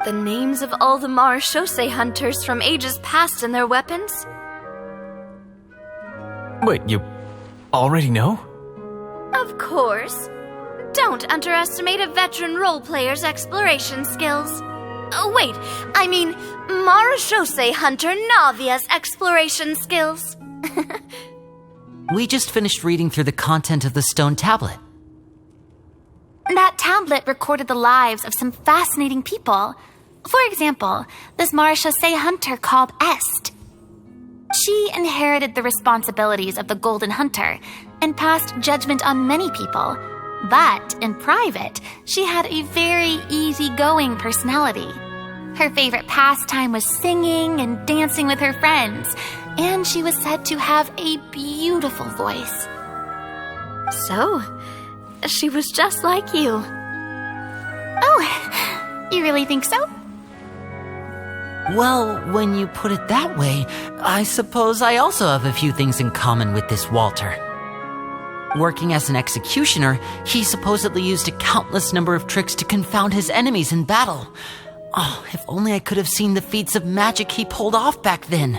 S3: The names of all the marashose hunters from ages past and their weapons?
S6: Wait, you already know?
S3: Of course. Don't underestimate a veteran role player's exploration skills. Oh, wait, I mean marashose hunter Navia's exploration skills.
S5: We just finished reading through the content of the stone tablet.
S4: That tablet recorded the lives of some fascinating people. For example, this marashose hunter called Est. She inherited the responsibilities of the Golden Hunter and passed judgment on many people. But in private, she had a very easygoing personality. Her favorite pastime was singing and dancing with her friends, and she was said to have a beautiful voice.
S3: So, she was just like you.
S4: Oh, you really think so?
S5: Well, when you put it that way, I suppose I also have a few things in common with this Walter. Working as an executioner, he supposedly used a countless number of tricks to confound his enemies in battle. Oh, if only I could have seen the feats of magic he pulled off back then.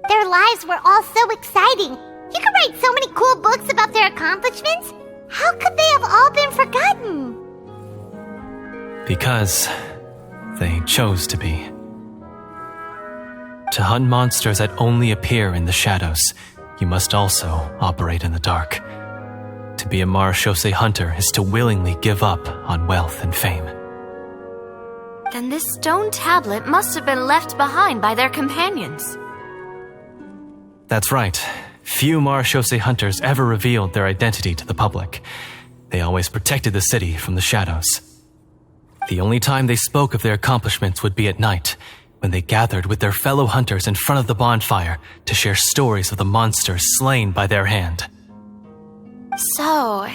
S1: Their lives were all so exciting. You could write so many cool books about their accomplishments. How could they have all been forgotten?
S6: Because they chose to be. To hunt monsters that only appear in the shadows, you must also operate in the dark. To be a marechaussee hunter is to willingly give up on wealth and fame.
S3: Then this stone tablet must have been left behind by their companions.
S6: That's right. Few marechaussee hunters ever revealed their identity to the public. They always protected the city from the shadows. The only time they spoke of their accomplishments would be at night, when they gathered with their fellow hunters in front of the bonfire to share stories of the monsters slain by their hand.
S4: So,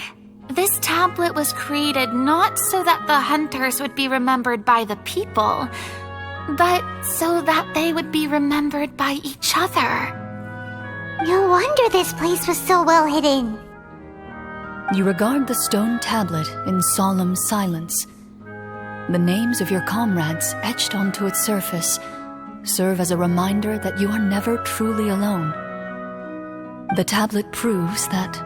S4: this tablet was created not so that the hunters would be remembered by the people, but so that they would be remembered by each other.
S1: No wonder this place was so well hidden.
S2: You regard the stone tablet in solemn silence. The names of your comrades etched onto its surface serve as a reminder that you are never truly alone. The tablet proves that,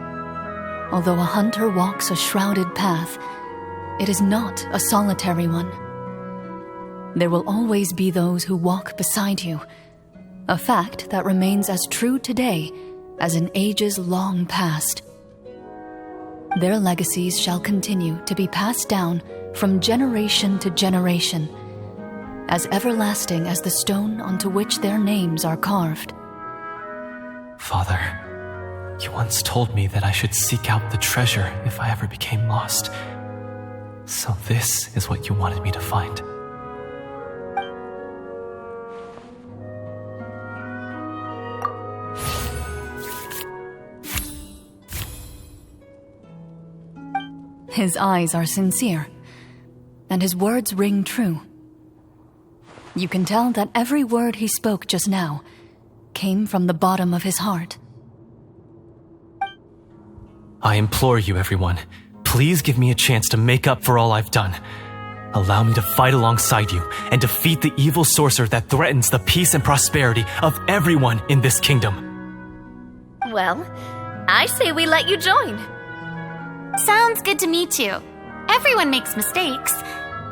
S2: although a hunter walks a shrouded path, it is not a solitary one. There will always be those who walk beside you, a fact that remains as true today as in ages long past. Their legacies shall continue to be passed down from generation to generation, as everlasting as the stone onto which their names are carved.
S6: Father, you once told me that I should seek out the treasure if I ever became lost. So this is what you wanted me to find.
S2: His eyes are sincere, and his words ring true. You can tell that every word he spoke just now came from the bottom of his heart.
S6: I implore you, everyone, please give me a chance to make up for all I've done. Allow me to fight alongside you and defeat the evil sorcerer that threatens the peace and prosperity of everyone in this kingdom.
S3: Well, I say we let you join.
S4: Sounds good to me too. Everyone makes mistakes.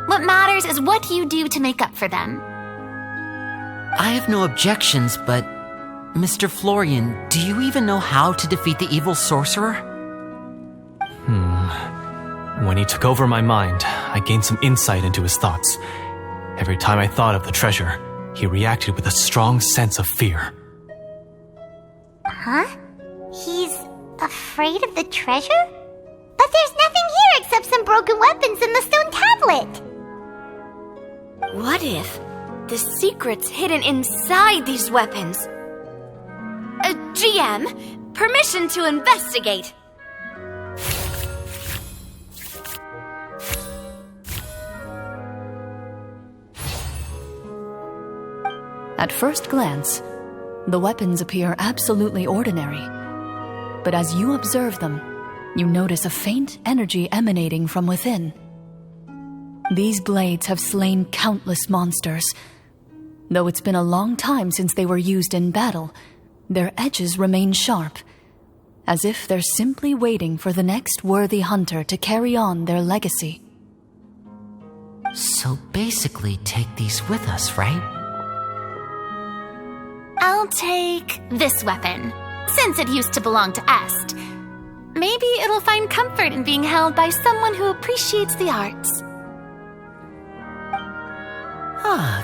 S4: What matters is what you do to make up for them.
S5: I have no objections, but Mr. Florian, do you even know how to defeat the evil sorcerer?
S6: When he took over my mind, I gained some insight into his thoughts. Every time I thought of the treasure, he reacted with a strong sense of fear.
S1: Huh? He's afraid of the treasure? But there's nothing here except some broken weapons and the stone tablet.
S3: What if the secret's hidden inside these weapons? GM, permission to investigate.
S2: At first glance, the weapons appear absolutely ordinary. But as you observe them, you notice a faint energy emanating from within. These blades have slain countless monsters. Though it's been a long time since they were used in battle, their edges remain sharp, as if they're simply waiting for the next worthy hunter to carry on their legacy.
S5: So basically take these with us, right?
S4: I'll take this weapon, since it used to belong to Est. Maybe it'll find comfort in being held by someone who appreciates the arts.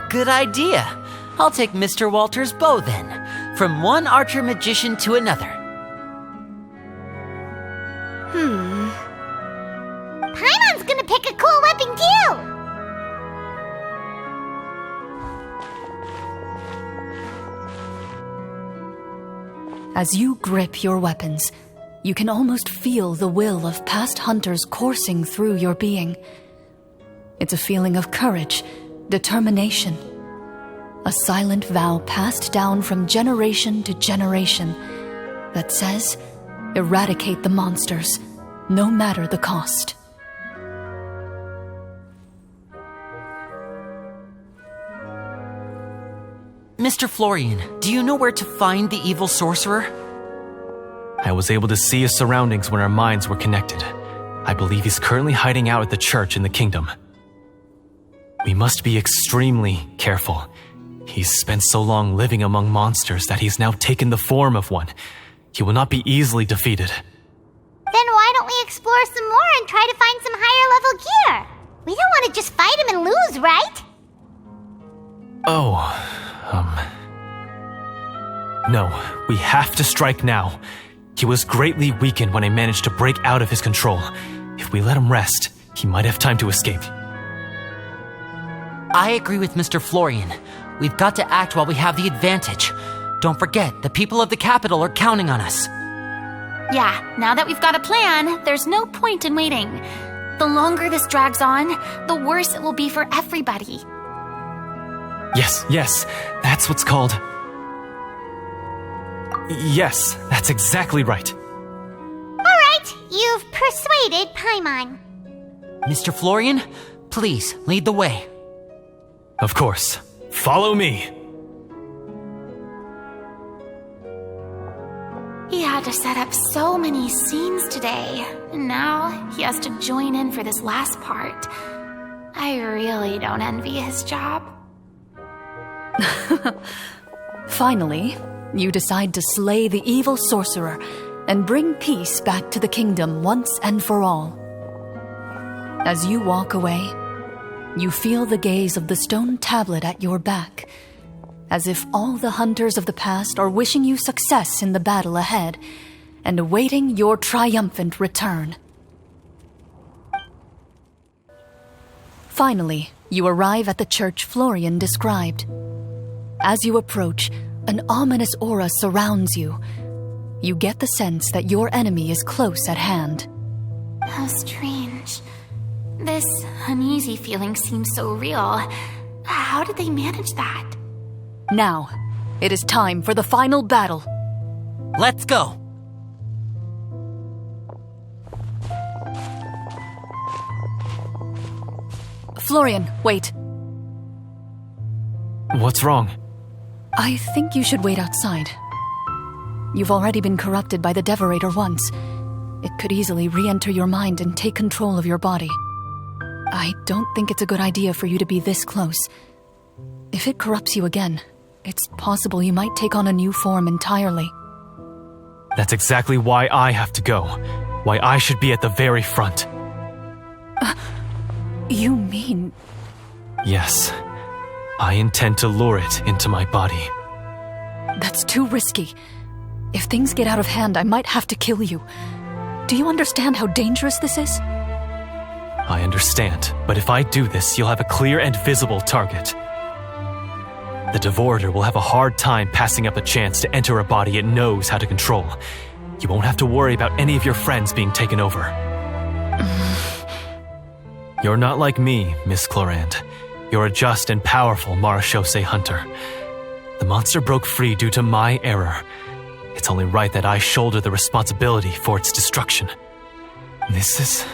S5: Good idea. I'll take Mr. Walter's bow then, from one archer magician to another.
S1: Paimon's gonna pick a cool weapon too!
S2: As you grip your weapons, you can almost feel the will of past hunters coursing through your being. It's a feeling of courage, determination, a silent vow passed down from generation to generation that says, eradicate the monsters, no matter the cost.
S5: Mr. Florian, do you know where to find the evil sorcerer?
S6: I was able to see his surroundings when our minds were connected. I believe he's currently hiding out at the church in the kingdom. We must be extremely careful. He's spent so long living among monsters that he's now taken the form of one. He will not be easily defeated.
S1: Then why don't we explore some more and try to find some higher level gear? We don't want to just fight him and lose, right?
S6: No, we have to strike now. He was greatly weakened when I managed to break out of his control. If we let him rest, he might have time to escape.
S5: I agree with Mr. Florian. We've got to act while we have the advantage. Don't forget, the people of the capital are counting on us.
S4: Yeah, now that we've got a plan, there's no point in waiting. The longer this drags on, the worse it will be for everybody.
S6: Yes, that's what's called... Yes, that's exactly right.
S1: Alright, you've persuaded Paimon.
S5: Mr. Florian, please lead the way.
S6: Of course. Follow me.
S4: He had to set up so many scenes today, and now he has to join in for this last part. I really don't envy his job.
S2: Finally, you decide to slay the evil sorcerer and bring peace back to the kingdom once and for all. As you walk away, you feel the gaze of the stone tablet at your back, as if all the hunters of the past are wishing you success in the battle ahead and awaiting your triumphant return. Finally, you arrive at the church Florian described. As you approach, an ominous aura surrounds you. You get the sense that your enemy is close at hand.
S4: How strange. This uneasy feeling seems so real. How did they manage that?
S2: Now, it is time for the final battle.
S5: Let's go!
S2: Florian, wait.
S6: What's wrong?
S2: I think you should wait outside. You've already been corrupted by the Devorator once. It could easily re-enter your mind and take control of your body. I don't think it's a good idea for you to be this close. If it corrupts you again, it's possible you might take on a new form entirely.
S6: That's exactly why I have to go. Why I should be at the very front.
S2: You mean...
S6: Yes. I intend to lure it into my body.
S2: That's too risky. If things get out of hand, I might have to kill you. Do you understand how dangerous this is?
S6: I understand, but if I do this, you'll have a clear and visible target. The Devorator will have a hard time passing up a chance to enter a body it knows how to control. You won't have to worry about any of your friends being taken over. You're not like me, Miss Clorinde. You're a just and powerful marachose hunter. The monster broke free due to my error. It's only right that I shoulder the responsibility for its destruction. This is...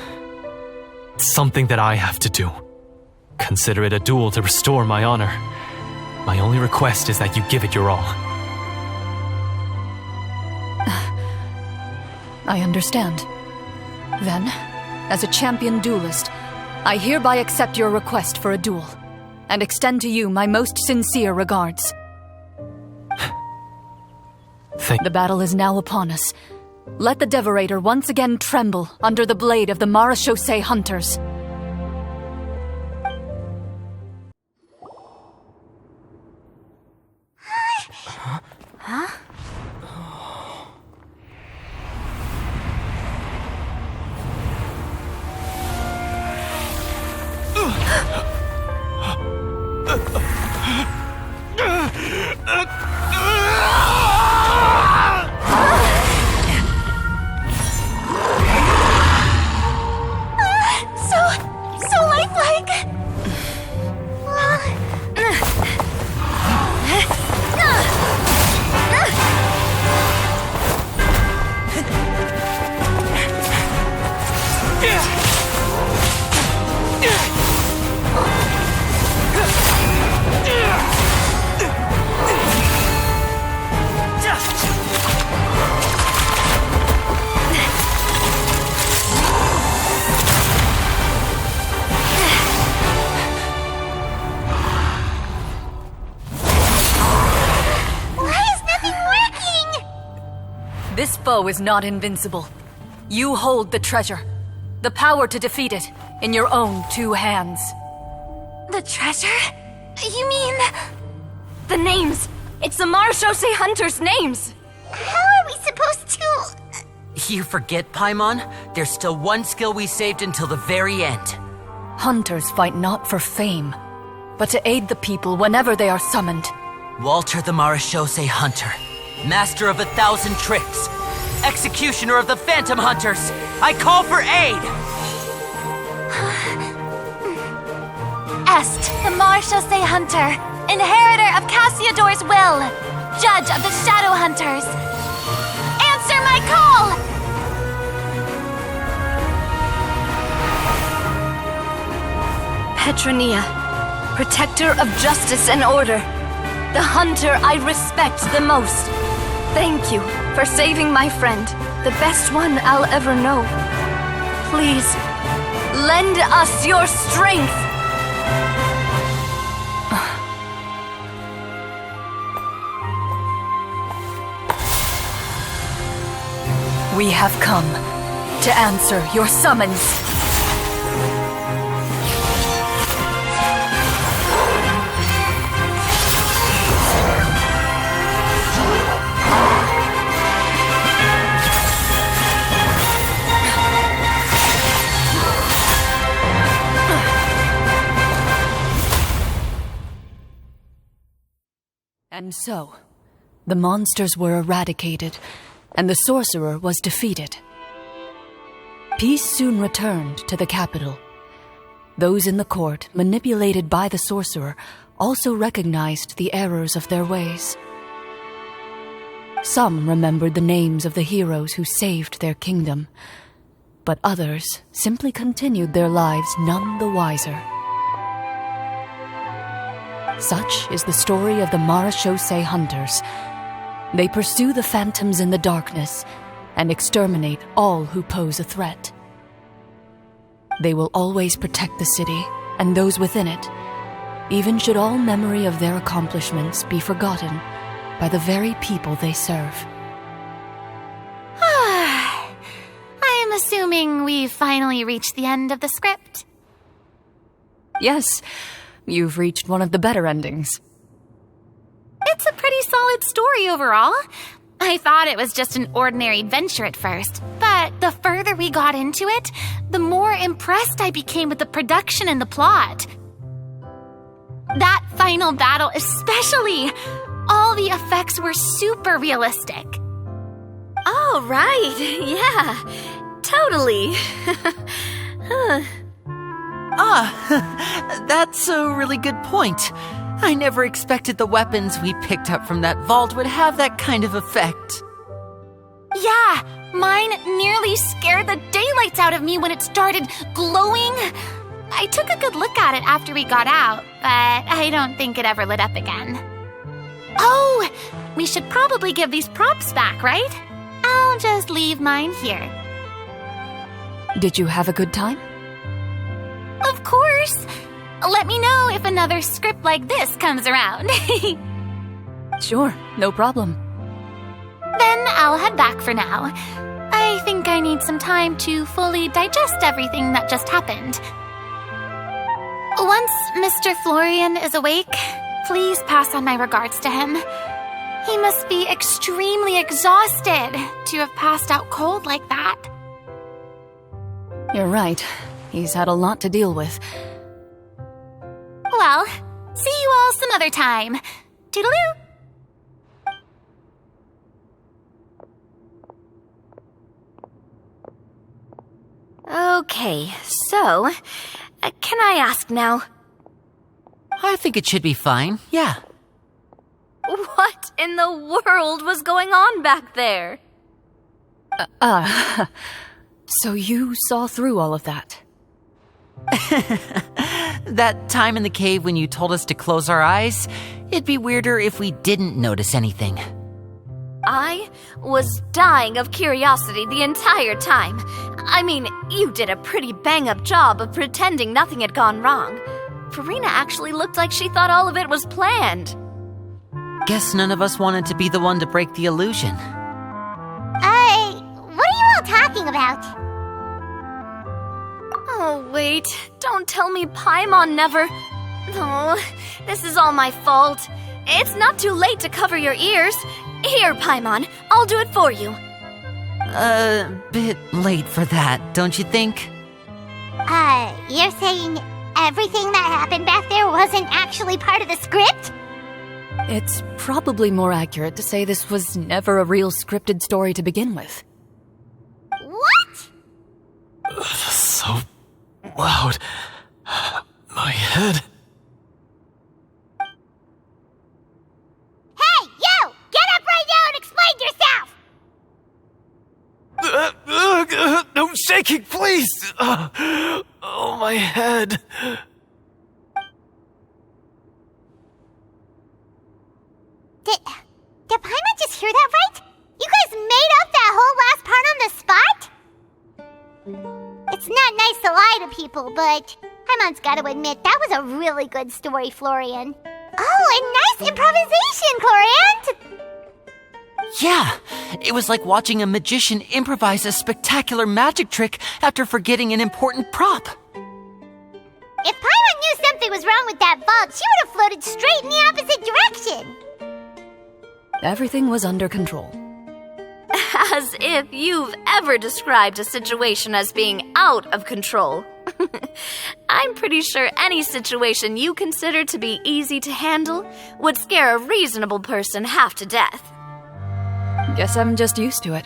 S6: something that I have to do. Consider it a duel to restore my honor. My only request is that you give it your all.
S2: I understand. Then, as a champion duelist, I hereby accept your request for a duel, and extend to you my most sincere regards. The battle is now upon us. Let the Devorator once again tremble under the blade of the marachose hunters.
S1: So
S2: This foe is not invincible. You hold the treasure, the power to defeat it, in your own 2 hands.
S3: The treasure? You mean... The names! It's the Marechaussee Hunters' names!
S1: How are we supposed to...
S5: You forget, Paimon? There's still one skill we saved until the very end.
S2: Hunters fight not for fame, but to aid the people whenever they are summoned.
S5: Walter the Marechaussee Hunter, master of 1,000 tricks, executioner of the Phantom Hunters, I call for aid!
S4: Est, the Marechaussee Hunter, inheritor of Cassiodor's will, judge of the Shadow Hunters. Answer my call!
S3: Petronia, protector of justice and order. The hunter I respect the most. Thank you for saving my friend, the best one I'll ever know. Please, lend us your strength!
S2: We have come to answer your summons. And so, the monsters were eradicated, and the sorcerer was defeated. Peace soon returned to the capital. Those in the court, manipulated by the sorcerer, also recognized the errors of their ways. Some remembered the names of the heroes who saved their kingdom, but others simply continued their lives none the wiser. Such is the story of the Marechaussee Hunters. They pursue the phantoms in the darkness and exterminate all who pose a threat. They will always protect the city and those within it, even should all memory of their accomplishments be forgotten by the very people they serve.
S4: I am assuming we've finally reached the end of the script.
S2: Yes, you've reached one of the better endings.
S4: It's a pretty solid story overall. I thought it was just an ordinary adventure at first, but the further we got into it, the more impressed I became with the production and the plot. That final battle especially, all the effects were super realistic.
S3: Oh, right. Yeah, totally.
S5: That's a really good point. I never expected the weapons we picked up from that vault would have that kind of effect.
S4: Yeah, mine nearly scared the daylights out of me when it started glowing. I took a good look at it after we got out, but I don't think it ever lit up again. Oh, we should probably give these props back, right? I'll just leave mine here.
S2: Did you have a good time?
S4: Of course. Let me know if another script like this comes around.
S2: Sure, no problem.
S4: Then I'll head back for now. I think I need some time to fully digest everything that just happened. Once Mr. Florian is awake, please pass on my regards to him. He must be extremely exhausted to have passed out cold like that.
S2: You're right. He's had a lot to deal with.
S4: Well, see you all some other time. Toodaloo!
S3: Okay, so, can I ask now?
S5: I think it should be fine, yeah.
S3: What in the world was going on back there?
S2: So you saw through all of that?
S5: That time in the cave when you told us to close our eyes, it'd be weirder if we didn't notice anything.
S3: I was dying of curiosity the entire time. I mean, you did a pretty bang-up job of pretending nothing had gone wrong. Farina actually looked like she thought all of it was planned.
S5: Guess none of us wanted to be the one to break the illusion.
S1: about.
S3: Oh, wait. Don't tell me Paimon never... Oh, this is all my fault. It's not too late to cover your ears. Here, Paimon, I'll do it for you.
S5: Bit late for that, don't you think?
S1: You're saying everything that happened back there wasn't actually part of the script?
S2: It's probably more accurate to say this was never a real scripted story to begin with.
S1: What?
S6: So loud. My head.
S1: Hey, you! Get up right now and explain yourself!
S6: No shaking, please! Oh, my head.
S1: Did Paimon just hear that right? You guys made up that whole last part on the spot? It's not nice to lie to people, but Paimon's gotta admit, that was a really good story, Florian. Oh, and nice improvisation, Clorinde!
S5: Yeah, it was like watching a magician improvise a spectacular magic trick after forgetting an important prop.
S1: If Paimon knew something was wrong with that vault, she would have floated straight in the opposite direction.
S2: Everything was under control.
S3: As if you've ever described a situation as being out of control. I'm pretty sure any situation you consider to be easy to handle would scare a reasonable person half to death.
S2: Guess I'm just used to it.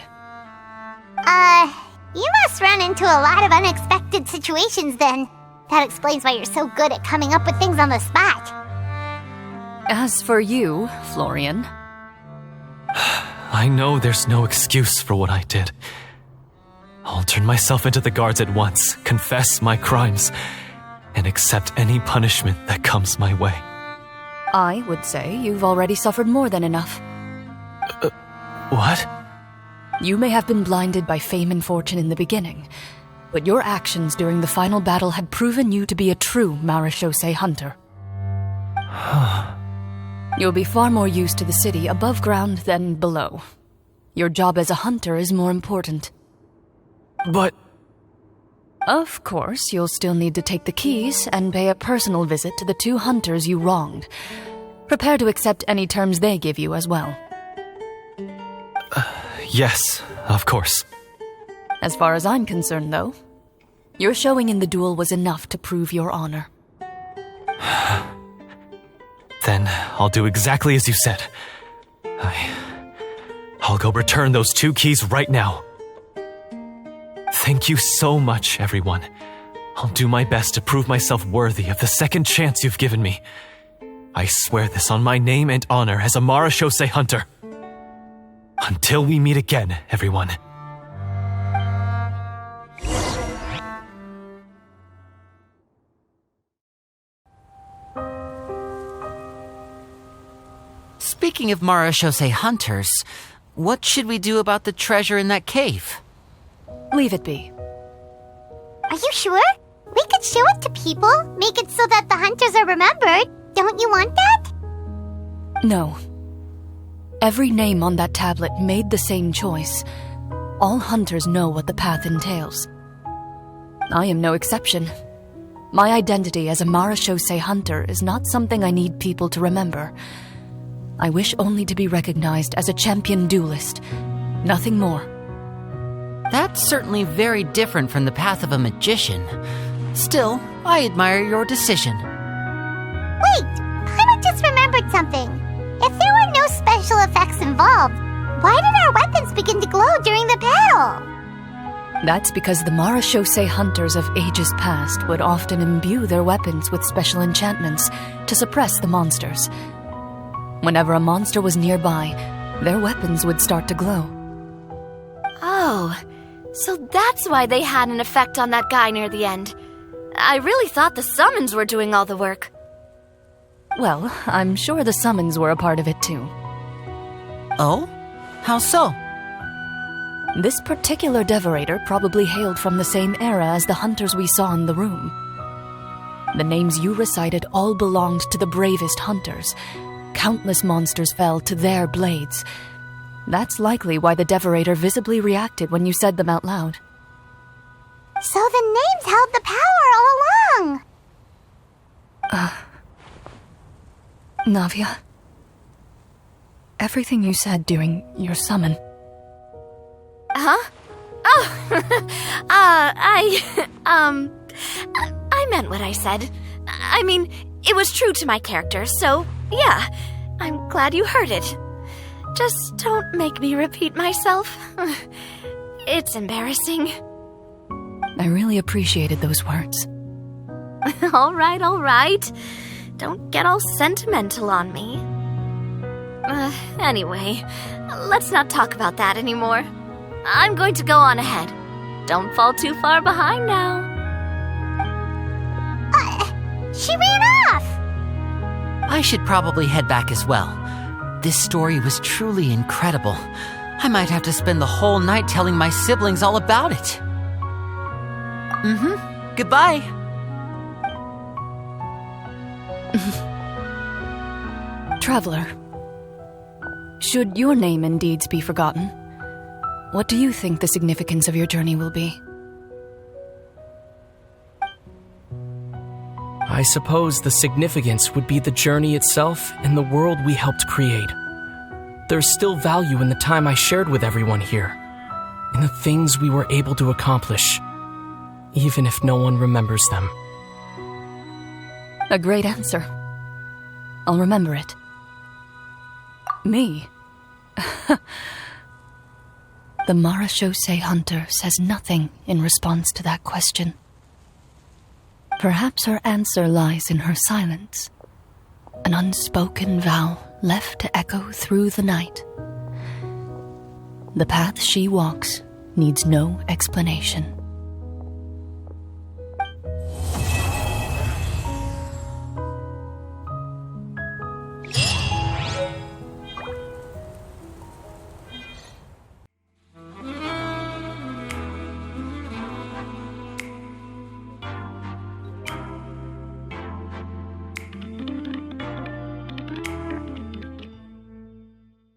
S1: You must run into a lot of unexpected situations then. That explains why you're so good at coming up with things on the spot.
S2: As for you, Florian...
S6: I know there's no excuse for what I did. I'll turn myself into the guards at once, confess my crimes, and accept any punishment that comes my way.
S2: I would say you've already suffered more than enough.
S6: What?
S2: You may have been blinded by fame and fortune in the beginning, but your actions during the final battle had proven you to be a true marechaussee hunter. You'll be far more used to the city above ground than below. Your job as a hunter is more important.
S6: But...
S2: Of course, you'll still need to take the keys and pay a personal visit to the 2 hunters you wronged. Prepare to accept any terms they give you as well.
S6: Yes, of course.
S2: As far as I'm concerned, though, your showing in the duel was enough to prove your honor.
S6: Then I'll do exactly as you said. I'll go return those 2 keys right now. Thank you so much, everyone. I'll do my best to prove myself worthy of the second chance you've given me. I swear this on my name and honor as a marechaussee hunter. Until we meet again, everyone.
S5: Speaking of marechaussee hunters, what should we do about the treasure in that cave?
S2: Leave it be.
S1: Are you sure? We could show it to people, make it so that the hunters are remembered. Don't you want that?
S2: No. Every name on that tablet made the same choice. All hunters know what the path entails. I am no exception. My identity as a marechaussee hunter is not something I need people to remember. I wish only to be recognized as a champion duelist. Nothing more.
S5: That's certainly very different from the path of a magician. Still, I admire your decision.
S1: Wait! Paimon just remembered something. If there were no special effects involved, why did our weapons begin to glow during the battle?
S2: That's because the marechaussee hunters of ages past would often imbue their weapons with special enchantments to suppress the monsters. Whenever a monster was nearby, their weapons would start to glow.
S3: Oh, so that's why they had an effect on that guy near the end. I really thought the summons were doing all the work.
S2: Well, I'm sure the summons were a part of it too.
S5: Oh? How so?
S2: This particular devorator probably hailed from the same era as the hunters we saw in the room. The names you recited all belonged to the bravest hunters. Countless monsters fell to their blades. That's likely why the devorator visibly reacted when you said them out loud.
S1: So the names held the power all along.
S2: Navia, everything you said during your summon.
S3: Huh? Oh, I meant what I said. I mean, it was true to my character, so yeah, I'm glad you heard it. Just don't make me repeat myself. It's embarrassing.
S2: I really appreciated those words.
S3: All right. Don't get all sentimental on me. Anyway, let's not talk about that anymore. I'm going to go on ahead. Don't fall too far behind now.
S1: She ran off!
S5: I should probably head back as well. This story was truly incredible. I might have to spend the whole night telling my siblings all about it. Goodbye.
S2: Traveler, should your name and deeds be forgotten, what do you think the significance of your journey will be?
S7: I suppose the significance would be the journey itself and the world we helped create. There's still value in the time I shared with everyone here, in the things we were able to accomplish, even if no one remembers them.
S2: A great answer. I'll remember it. Me? The Marashose hunter says nothing in response to that question. Perhaps her answer lies in her silence, an unspoken vow left to echo through the night. The path she walks needs no explanation.